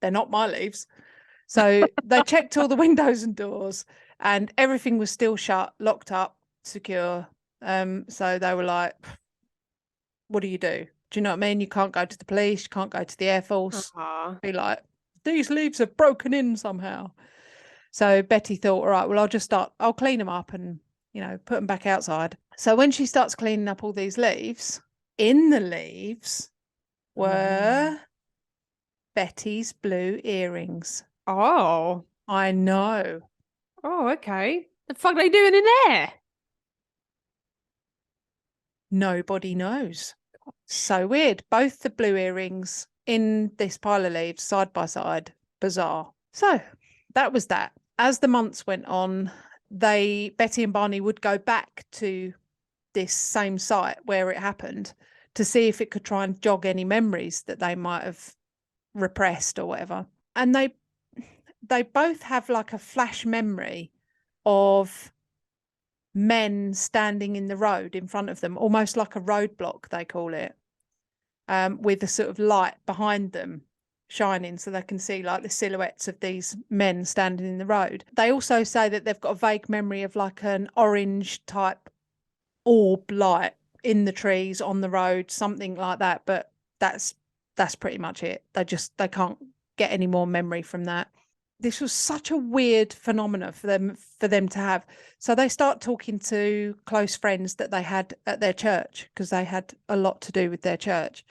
S1: they're not my leaves. So they checked all the windows and doors, and everything was still shut, locked up, secure. So they were like, what do? Do you know what I mean? You can't go to the police, you can't go to the Air Force. Be like, these leaves have broken in somehow. So Betty thought, all right, well, I'll clean them up and, put them back outside. So when she starts cleaning up all these leaves, in the leaves were Betty's blue earrings.
S2: Oh.
S1: I know.
S2: Oh, okay. The fuck are they doing in there?
S1: Nobody knows. So weird. Both the blue earrings in this pile of leaves, side by side. Bizarre. So that was that. As the months went on, Betty and Barney would go back to this same site where it happened to see if it could try and jog any memories that they might have repressed or whatever. And they both have like a flash memory of men standing in the road in front of them, almost like a roadblock, they call it, with a sort of light behind them shining so they can see like the silhouettes of these men standing in the road. They also say that they've got a vague memory of like an orange type orb light in the trees on the road, something like that, but that's pretty much it. They can't get any more memory from that. This was such a weird phenomena for them to have. So they start talking to close friends that they had at their church, because they had a lot to do with their church,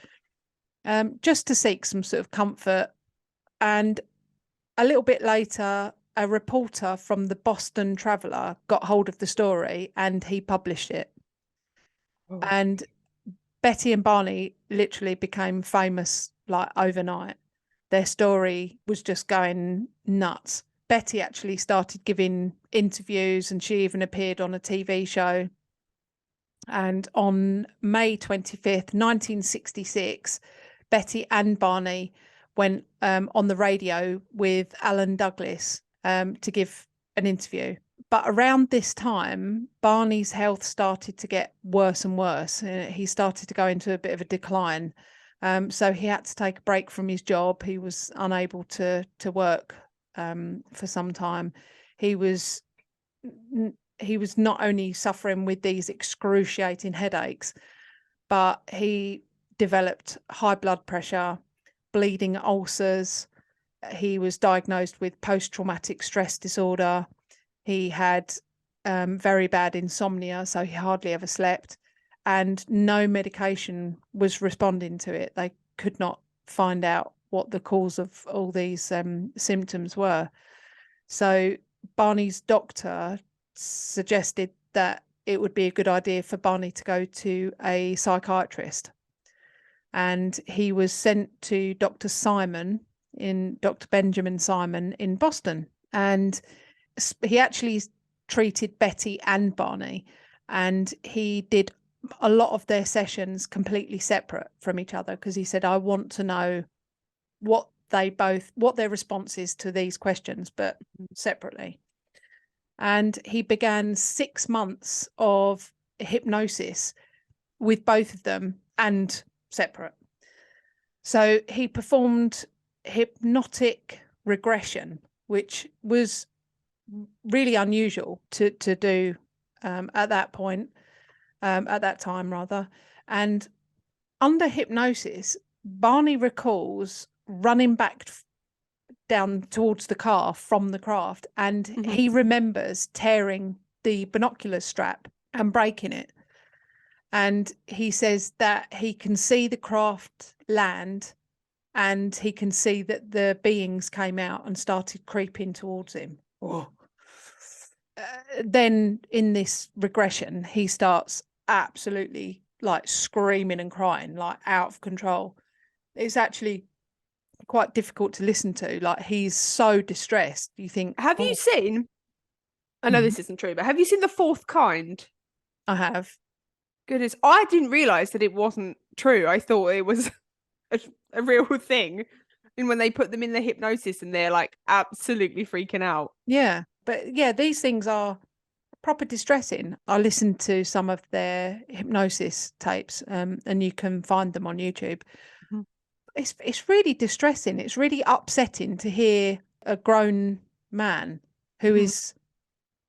S1: just to seek some sort of comfort. And a little bit later, a reporter from the Boston Traveller got hold of the story and he published it. Oh. And Betty and Barney literally became famous like overnight. Their story was just going nuts. Betty actually started giving interviews and she even appeared on a TV show. And on May 25th, 1966, Betty and Barney went on the radio with Alan Douglas to give an interview. But around this time, Barney's health started to get worse and worse. He started to go into a bit of a decline. So he had to take a break from his job. He was unable to work for some time. He was not only suffering with these excruciating headaches, but he developed high blood pressure, bleeding ulcers. He was diagnosed with post-traumatic stress disorder. He had very bad insomnia, so he hardly ever slept, and no medication was responding to it. They could not find out what the cause of all these symptoms were. So Barney's doctor suggested that it would be a good idea for Barney to go to a psychiatrist. And he was sent to Dr. Benjamin Simon in Boston. And he actually treated Betty and Barney, and he did a lot of their sessions completely separate from each other, because he said, I want to know what their response is to these questions, but separately. And he began 6 months of hypnosis with both of them and separate. So he performed hypnotic regression, which was really unusual to do at that point, at that time rather. And under hypnosis, Barney recalls running back down towards the car from the craft, and he remembers tearing the binocular strap and breaking it. And he says that he can see the craft land, and he can see that the beings came out and started creeping towards him. Oh. then in this regression, he starts absolutely like screaming and crying, like out of control. It's actually quite difficult to listen to. Like, he's so distressed. You think,
S2: Have you seen, I know this isn't true, but have you seen The Fourth Kind?
S1: I have.
S2: Goodness, I didn't realise that it wasn't true. I thought it was a real thing. And when they put them in the hypnosis and they're like absolutely freaking out.
S1: Yeah. But yeah, these things are proper distressing. I listened to some of their hypnosis tapes, and you can find them on YouTube.
S2: Mm-hmm.
S1: It's really distressing. It's really upsetting to hear a grown man who is,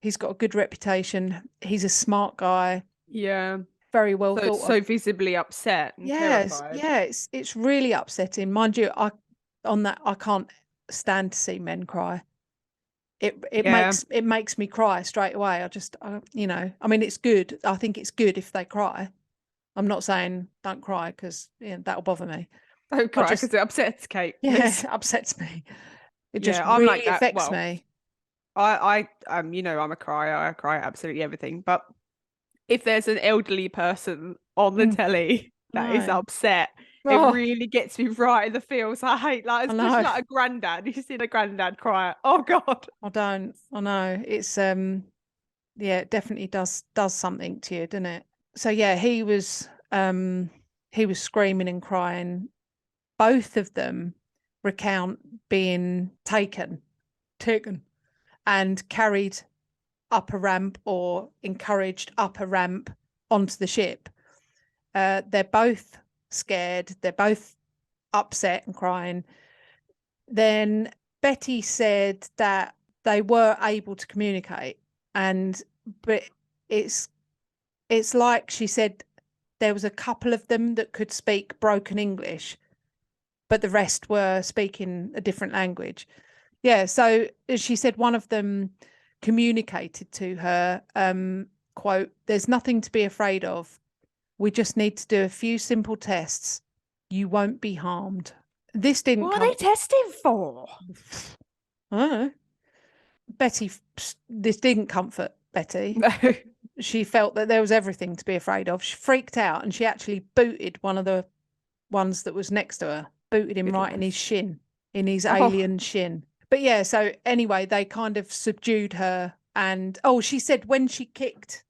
S1: he's got a good reputation. He's a smart guy.
S2: Yeah.
S1: Very well thought of.
S2: So visibly upset and terrified.
S1: Yeah, it's really upsetting. Mind you, I can't stand to see men cry. It makes me cry straight away. I mean, it's good. I think it's good if they cry. I'm not saying don't cry, because that'll bother me.
S2: Don't cry because it upsets Kate.
S1: Yeah, it upsets me. It just really like affects me.
S2: I'm a crier. I cry at absolutely everything. But if there's an elderly person on the telly that is upset, it really gets me right in the feels. I hate, like, especially like a granddad. You've seen a granddad cry. Oh God.
S1: I don't. I know. It's it definitely does something to you, doesn't it? So yeah, he was screaming and crying. Both of them recount being taken and carried up a ramp or encouraged up a ramp onto the ship. They're both scared. They're both upset and crying. Then Betty said that they were able to communicate, but it's like she said there was a couple of them that could speak broken English, but the rest were speaking a different language. Yeah, so she said one of them communicated to her, quote, "There's nothing to be afraid of. We just need to do a few simple tests. You won't be harmed." This didn't.
S2: What are they testing for?
S1: I don't know. Betty, this didn't comfort Betty.
S2: No.
S1: She felt that there was everything to be afraid of. She freaked out, and she actually booted one of the ones that was next to her, booted him right in his shin, in his alien shin. But yeah, so anyway, they kind of subdued her. And she said when she kicked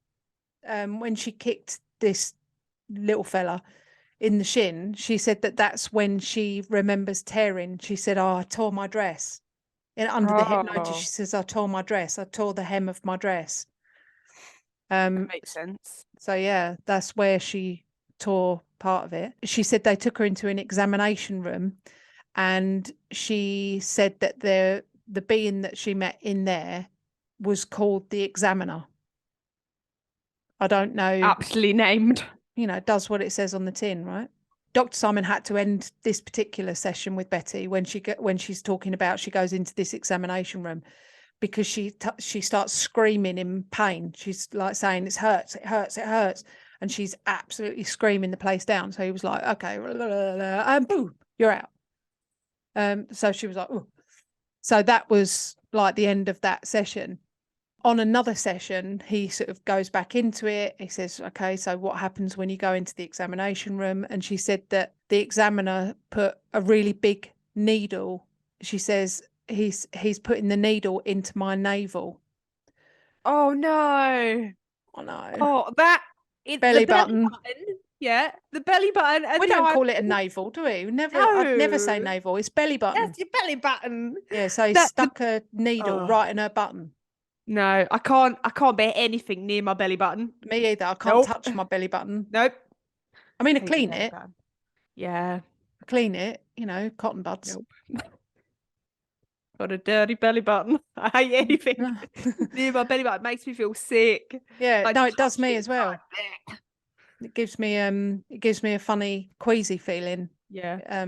S1: this little fella in the shin, she said that's when she remembers tearing. She said, I tore my dress. And under the hypnosis, she says, I tore my dress. I tore the hem of my dress.
S2: That makes sense.
S1: So yeah, that's where she tore part of it. She said they took her into an examination room, and she said that the being that she met in there was called the Examiner. I don't know.
S2: Aptly named.
S1: It does what it says on the tin, right? Dr. Simon had to end this particular session with Betty when she's talking about, she goes into this examination room, because she starts screaming in pain. She's like saying, it hurts, it hurts. And she's absolutely screaming the place down. So he was like, okay, and boom, you're out. So she was like, oh. So that was like the end of that session. On another session, he sort of goes back into it. He says, okay, so what happens when you go into the examination room? And she said that the examiner put a really big needle. She says he's putting the needle into my navel.
S2: Oh no.
S1: Oh no.
S2: Oh, that
S1: belly button.
S2: Yeah, the belly button.
S1: We don't call it a navel, do we? I'd never say navel. It's belly button.
S2: That's your belly button.
S1: Yeah, so he stuck a needle right in her button.
S2: No, I can't bear anything near my belly button.
S1: Me either. I can't touch my belly button.
S2: Nope.
S1: I mean, I clean it.
S2: Yeah.
S1: I clean it, cotton buds.
S2: Nope. Got a dirty belly button. I hate anything near my belly button. It makes me feel sick.
S1: Yeah, no, it does me as well. It gives me a funny queasy feeling.
S2: Yeah.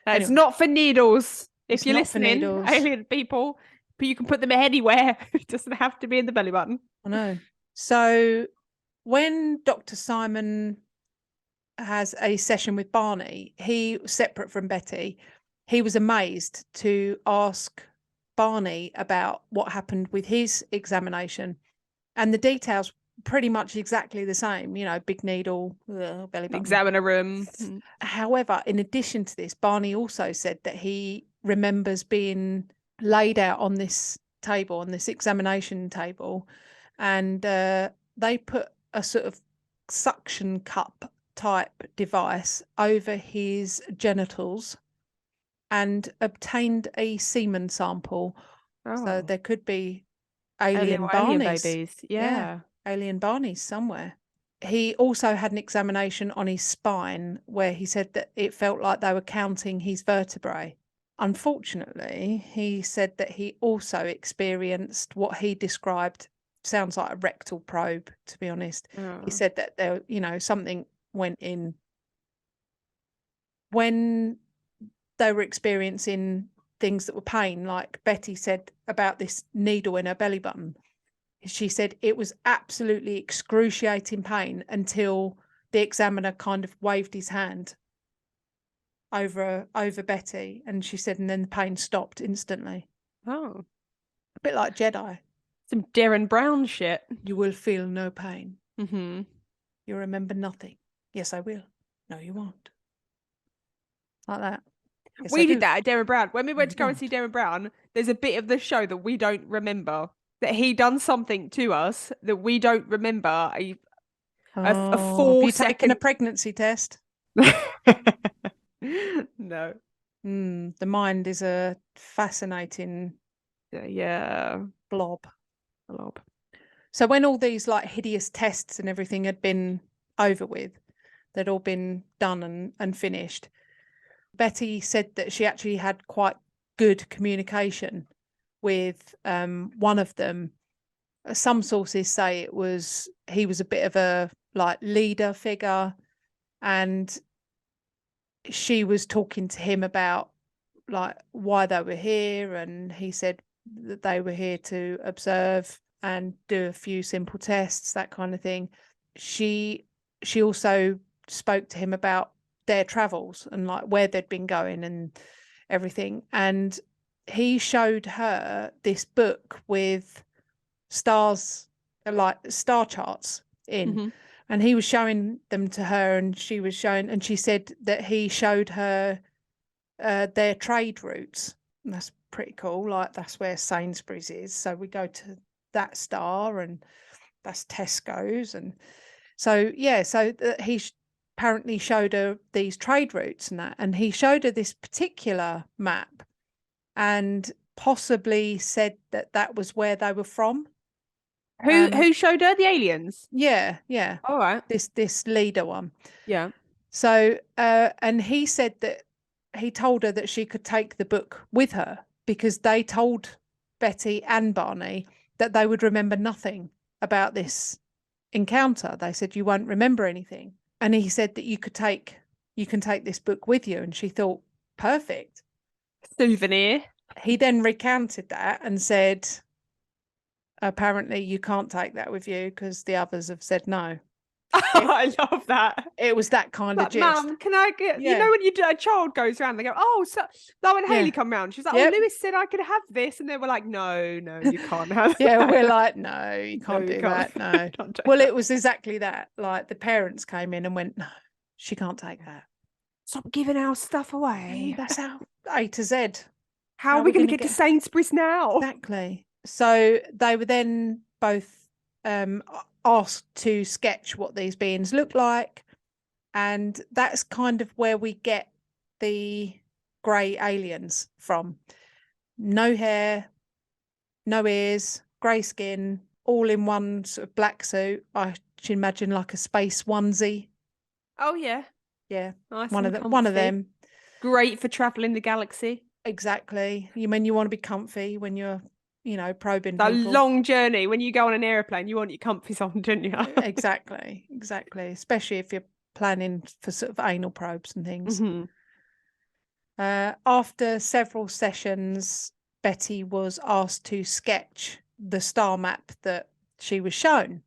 S1: It's
S2: not for needles. If you're listening, alien people, but you can put them anywhere. It doesn't have to be in the belly button.
S1: I know. So when Dr. Simon has a session with Barney, he, separate from Betty, he was amazed to ask Barney about what happened with his examination. And the details pretty much exactly the same, you know, big needle, belly button.
S2: Examiner room.
S1: However, in addition to this, Barney also said that he remembers being laid out on this table, on this examination table, and they put a sort of suction cup type device over his genitals and obtained a semen sample. So there could be alien Barneys.
S2: Babies. Yeah.
S1: Alien Barneys somewhere. He also had an examination on his spine where he said that it felt like they were counting his vertebrae. Unfortunately, he said that he also experienced what he described, sounds like a rectal probe, to be honest. He said that there, you know, something went in. When they were experiencing things that were pain, like Betty said about this needle in her belly button, she said it was absolutely excruciating pain until the examiner kind of waved his hand over Betty, and she said, and then the pain stopped instantly.
S2: Oh,
S1: a bit like Jedi.
S2: Some Darren Brown shit.
S1: You will feel no pain.
S2: Mm-hmm.
S1: You'll remember nothing. Yes, I will. No, you won't. Like that. Yes,
S2: we did that at Darren Brown. When we went to go and see Darren Brown, there's a bit of the show that we don't remember. That he done something to us that we don't remember. A 4
S1: have you
S2: second...
S1: taken a pregnancy test?
S2: No.
S1: The mind is a fascinating blob. So when all these like hideous tests and everything had been over with, they'd all been done and finished, Betty said that she actually had quite good communication with one of them. Some sources say he was a bit of a like leader figure, and she was talking to him about like why they were here, and he said that they were here to observe and do a few simple tests, that kind of thing. She also spoke to him about their travels and like where they'd been going and everything, and he showed her this book with stars, like star charts in, and he was showing them to her, and she said that he showed her their trade routes, and that's pretty cool. Like that's where Sainsbury's is, so we go to that star, and that's Tesco's, and so he apparently showed her these trade routes and that, and he showed her this particular map and possibly said that was where they were from.
S2: Who showed her? The aliens?
S1: Yeah.
S2: All right.
S1: This leader one.
S2: Yeah.
S1: So and he said that he told her that she could take the book with her because they told Betty and Barney that they would remember nothing about this encounter. They said you won't remember anything, and he said that you can take this book with you, and she thought perfect.
S2: Souvenir.
S1: He then recounted that and said, apparently you can't take that with you because the others have said no.
S2: I love that.
S1: It was that kind of gist.
S2: Mum, can I get, you know, when a child goes around, they go, oh, so like when Hayley come round, she's like, oh, Lewis said I could have this. And they were like, no, you can't have that.
S1: We're like, no, you can't do that. No. Well, it was exactly that. Like the parents came in and went, no, she can't take that.
S2: Stop giving our stuff away.
S1: That's how A to Z.
S2: How are we going to get to Sainsbury's now?
S1: Exactly. So they were then both asked to sketch what these beings look like, and that's kind of where we get the grey aliens from. No hair, no ears, grey skin, all in one sort of black suit. I should imagine like a space onesie.
S2: Oh yeah,
S1: nice. One of them.
S2: Great for traveling the galaxy.
S1: Exactly. You want to be comfy when you're, probing
S2: a
S1: people.
S2: Long journey. When you go on an airplane, you want your comfies on, don't you?
S1: Exactly. Especially if you're planning for sort of anal probes and things. After several sessions, Betty was asked to sketch the star map that she was shown.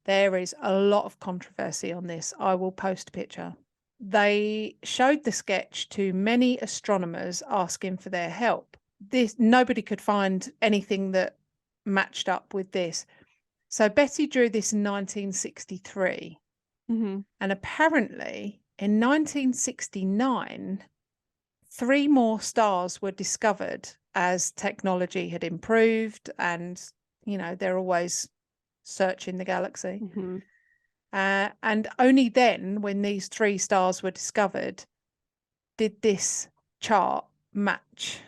S1: There is a lot of controversy on this. I will post a picture. They showed the sketch to many astronomers asking for their help. Nobody could find anything that matched up with this. So Betty drew this in 1963.
S2: Mm-hmm.
S1: And apparently in 1969, 3 more stars were discovered as technology had improved, and, you know, they're always searching the galaxy.
S2: Mm-hmm.
S1: And only then, when these 3 stars were discovered, did this chart match.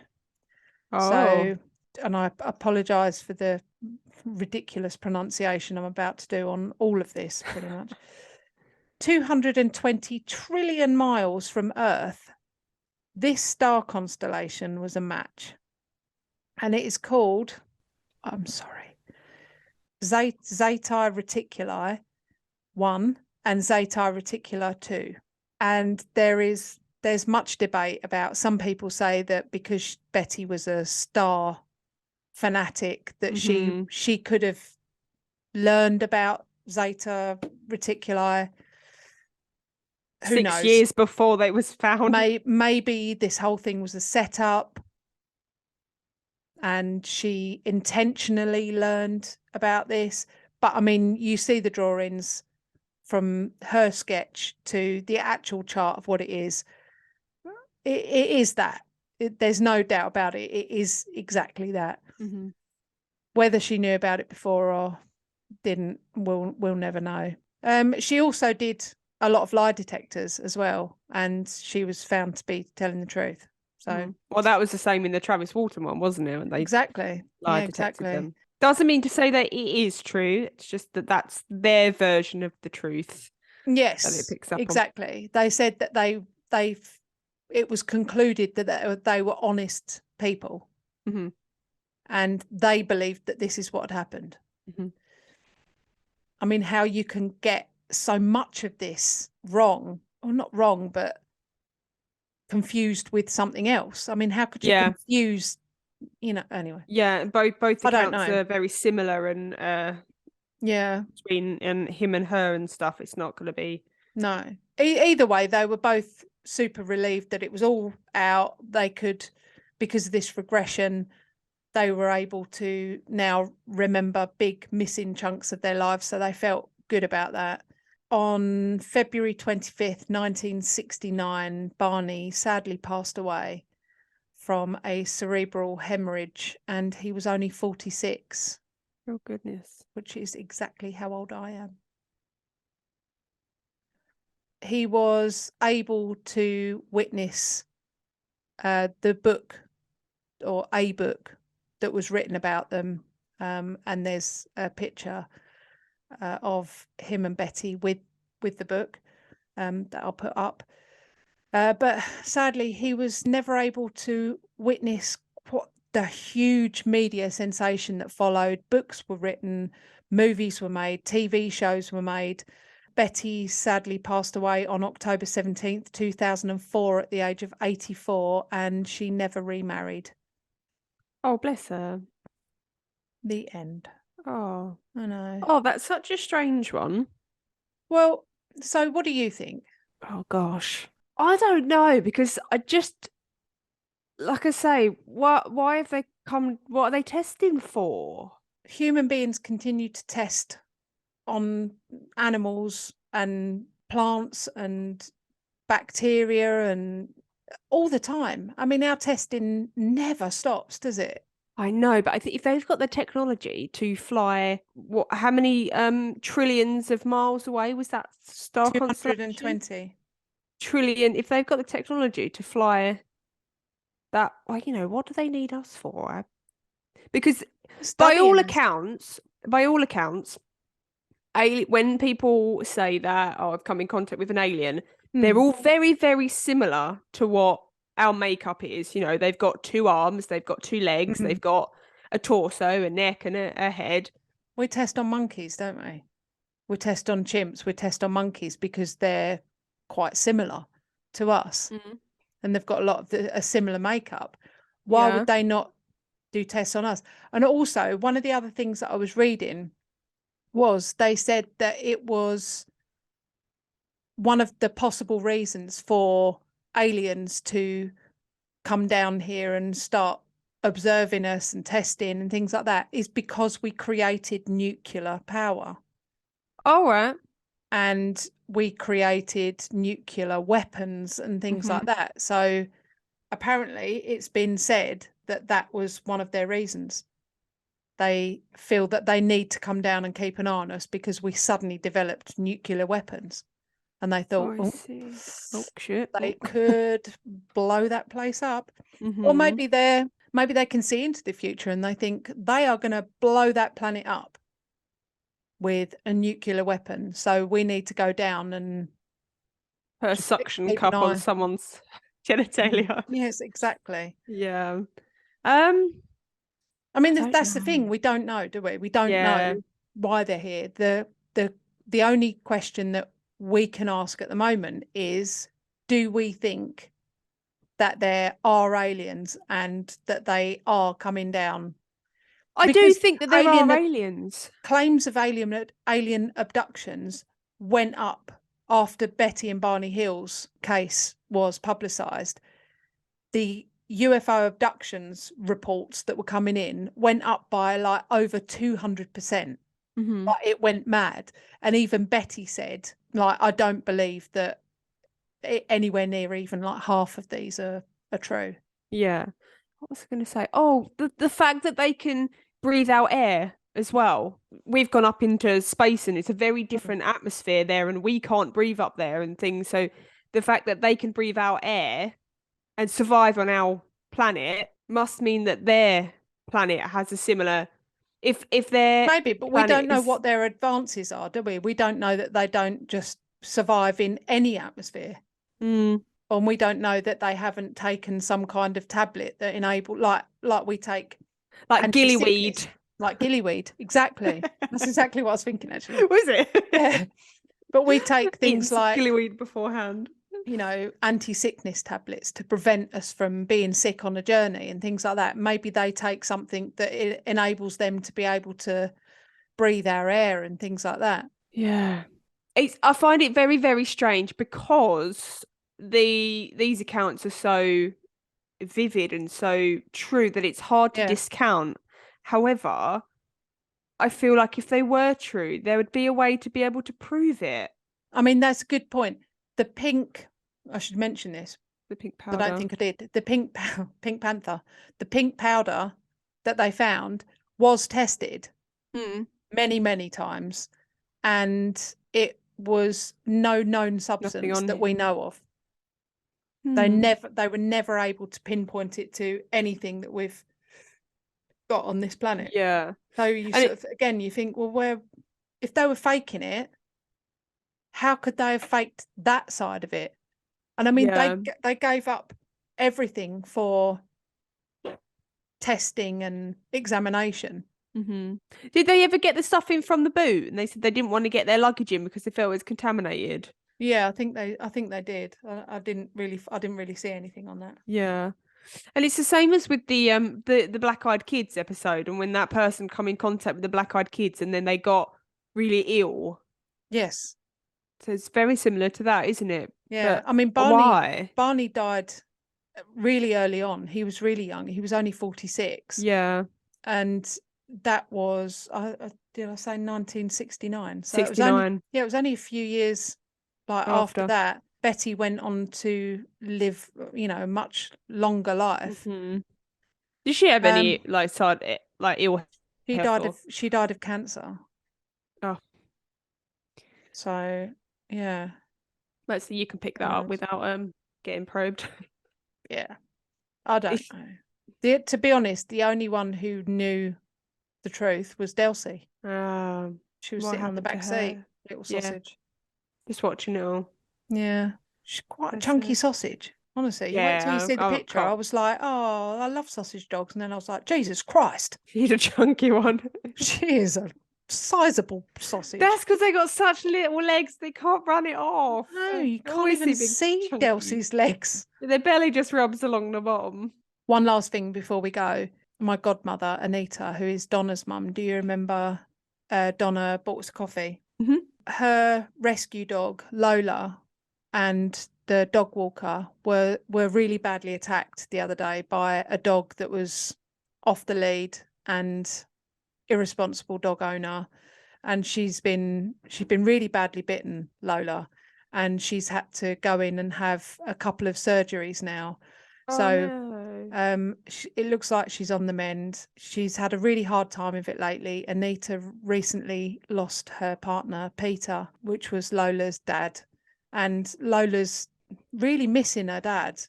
S2: Oh.
S1: So, and I apologize for the ridiculous pronunciation I'm about to do on all of this, pretty much. 220 trillion miles from Earth, this star constellation was a match. And it is called, I'm sorry, Zetae Reticuli 1 and Zetae Reticuli 2. And there's much debate about, some people say that because Betty was a star fanatic, that she could have learned about Zeta Reticuli. Who
S2: 6
S1: knows?
S2: years before they was found.
S1: Maybe this whole thing was a setup and she intentionally learned about this. But I mean, you see the drawings from her sketch to the actual chart of what it is. It is that. There's no doubt about it. It is exactly that.
S2: Mm-hmm.
S1: Whether she knew about it before or didn't, we'll never know. She also did a lot of lie detectors as well, and she was found to be telling the truth. So,
S2: well, that was the same in the Travis Walton one, wasn't it? When they
S1: exactly
S2: lie detected them. Doesn't mean to say that it is true. It's just that that's their version of the truth.
S1: Yes,
S2: that it picks up
S1: exactly. On. They said that it was concluded that they were honest people,
S2: mm-hmm.
S1: and they believed that this is what had happened.
S2: Mm-hmm.
S1: I mean, how you can get so much of this wrong, or not wrong, but confused with something else. I mean, how could you confuse, you know, anyway.
S2: Yeah, both accounts are very similar, and between him and her and stuff, it's not going to be.
S1: No. Either way, they were both super relieved that it was all out. They could, because of this regression, they were able to now remember big missing chunks of their lives, so they felt good about that. On February 25th, 1969, Barney sadly passed away from a cerebral hemorrhage, and he was only 46.
S2: Oh, goodness.
S1: Which is exactly how old I am. He was able to witness the book, or a book, that was written about them, and there's a picture of him and Betty with the book that I'll put up. But sadly, he was never able to witness what the huge media sensation that followed. Books were written, movies were made, TV shows were made. Betty sadly passed away on October 17th, 2004 at the age of 84, and she never remarried.
S2: Oh, bless her.
S1: The end.
S2: Oh,
S1: I know.
S2: Oh, that's such a strange one.
S1: Well, so what do you think?
S2: Oh, gosh. I don't know, because I just, like I say, why have they come, what are they testing for?
S1: Human beings continue to test on animals and plants and bacteria and all the time. I mean, our testing never stops, does it?
S2: I know, but I think if they've got the technology to fly, how many trillions of miles away was that star constellation?
S1: 220
S2: trillion. If they've got the technology to fly that, well, you know, what do they need us for? Because by all accounts, when people say that, oh, I've come in contact with an alien, they're all very, very similar to what our makeup is. You know, they've got 2 arms, they've got 2 legs, they've got a torso, a neck, and a head.
S1: We test on monkeys, don't we? We test on chimps, we test on monkeys, because they're quite similar to us, and they've got a lot of a similar makeup. Why would they not do tests on us? And also, one of the other things that I was reading was, they said that it was one of the possible reasons for aliens to come down here and start observing us and testing and things like that is because we created nuclear power.
S2: All right.
S1: And we created nuclear weapons and things like that. So apparently it's been said that that was one of their reasons. They feel that they need to come down and keep an eye on us because we suddenly developed nuclear weapons. And they thought,
S2: oh shit,
S1: they could blow that place up. Or maybe they can see into the future and they think they are going to blow that planet up with a nuclear weapon. So we need to go down and
S2: put a suction cup on someone's genitalia.
S1: Yes, exactly.
S2: Yeah.
S1: I mean, that's the thing. We don't know, do we? We don't know why they're here. The only question that we can ask at the moment is, do we think that there are aliens and that they are coming down?
S2: I do think that there are aliens.
S1: Claims of alien abductions went up after Betty and Barney Hill's case was publicised. The UFO abductions reports that were coming in went up by like over 200%. Like, it went mad. And even Betty said, like, I don't believe that anywhere near even like half of these are true.
S2: Yeah. What was I going to say? Oh, the fact that they can breathe out air as well. We've gone up into space and it's a very different atmosphere there and we can't breathe up there and things. So the fact that they can breathe out air and survive on our planet must mean that their planet has a similar... If they're...
S1: Maybe, but we don't know what their advances are, do we? We don't know that they don't just survive in any atmosphere. And we don't know that they haven't taken some kind of tablet that enable, like we take...
S2: Like gillyweed.
S1: Like gillyweed, exactly. That's exactly what I was thinking, actually.
S2: Was it?
S1: Yeah. But we take things like
S2: gillyweed beforehand.
S1: You know, anti-sickness tablets to prevent us from being sick on a journey and things like that. Maybe they take something that it enables them to be able to breathe our air and things like that.
S2: Yeah. I find it very, very strange because these accounts are so vivid and so true that it's hard to discount. However, I feel like if they were true, there would be a way to be able to prove it.
S1: I mean, that's a good point. The pink, I should mention this.
S2: The pink powder.
S1: I don't think I did. The pink panther. The pink powder that they found was tested many, many times. And it was no known substance that we know of. They were never able to pinpoint it to anything that we've got on this planet.
S2: Yeah.
S1: So you again, you think, well, if they were faking it, how could they have faked that side of it? And I mean, they gave up everything for testing and examination.
S2: Did they ever get the stuff in from the boot? And they said they didn't want to get their luggage in because they felt it was contaminated.
S1: Yeah, I think they did. I didn't really see anything on that.
S2: Yeah. And it's the same as with the Black Eyed Kids episode, and when that person come in contact with the Black Eyed Kids and then they got really ill.
S1: Yes.
S2: So it's very similar to that, isn't it?
S1: Yeah.
S2: But
S1: I mean, Barney died really early on. He was really young. He was only 46.
S2: Yeah.
S1: And that was, did I say 1969? So
S2: 69.
S1: It was only a few years after that. Betty went on to live, a much longer life.
S2: Did she have any ill health?
S1: She died of cancer.
S2: Oh.
S1: So yeah.
S2: Let's see, you can pick that up without getting probed.
S1: Yeah. I don't know. To be honest, the only one who knew the truth was Delcy. She was sitting on the back seat, little sausage.
S2: Just watching it all.
S1: Yeah. She's quite a chunky sausage, honestly. Wait till you see the picture. I was like, oh, I love sausage dogs. And then I was like, Jesus Christ.
S2: She's a chunky one.
S1: She is a sizable sausage.
S2: That's because they got such little legs, they can't run it off.
S1: No, you can't even see Delcy's legs.
S2: Their belly just rubs along the bottom.
S1: One last thing before we go. My godmother, Anita, who is Donna's mum. Do you remember Donna bought us coffee? Her rescue dog, Lola, and the dog walker were really badly attacked the other day by a dog that was off the lead and irresponsible dog owner. And she's been really badly bitten, Lola, and she's had to go in and have a couple of surgeries now. It looks like she's on the mend. She's had a really hard time of it lately. Anita recently lost her partner, Peter, which was Lola's dad. And Lola's really missing her dad.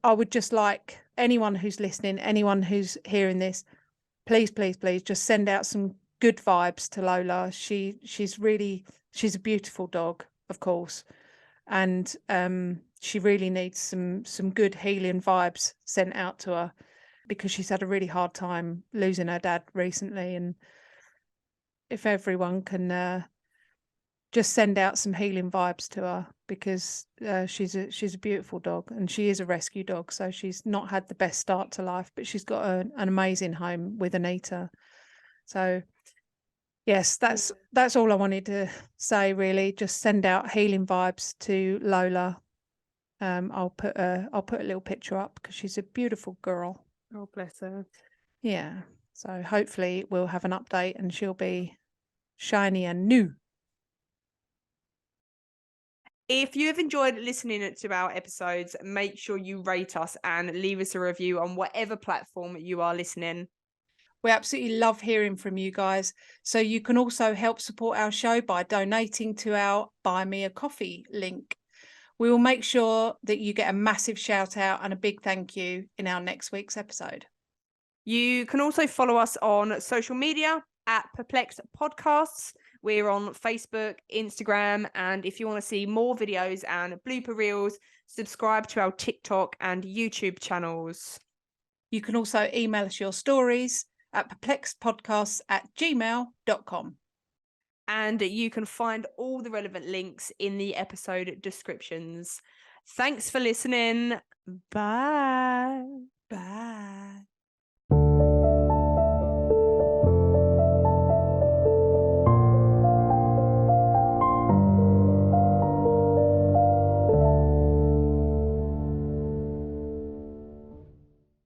S1: I would just like anyone who's listening, anyone who's hearing this, please, please, please just send out some good vibes to Lola. She's a beautiful dog, of course. And she really needs some good healing vibes sent out to her, because she's had a really hard time losing her dad recently. And if everyone can just send out some healing vibes to her, because she's a beautiful dog, and she is a rescue dog, so she's not had the best start to life, but she's got an amazing home with Anita. So yes, that's all I wanted to say, really. Just send out healing vibes to Lola. I'll put a little picture up because she's a beautiful girl.
S2: Oh, bless her.
S1: Yeah. So hopefully we'll have an update and she'll be shiny and new.
S2: If you have enjoyed listening to our episodes, make sure you rate us and leave us a review on whatever platform you are listening.
S1: We absolutely love hearing from you guys. So you can also help support our show by donating to our Buy Me a Coffee link. We will make sure that you get a massive shout out and a big thank you in our next week's episode.
S2: You can also follow us on social media at Perplexed Podcasts. We're on Facebook, Instagram, and if you want to see more videos and blooper reels, subscribe to our TikTok and YouTube channels.
S1: You can also email us your stories at perplexedpodcasts@gmail.com.
S2: And you can find all the relevant links in the episode descriptions. Thanks for listening. Bye.
S1: Bye.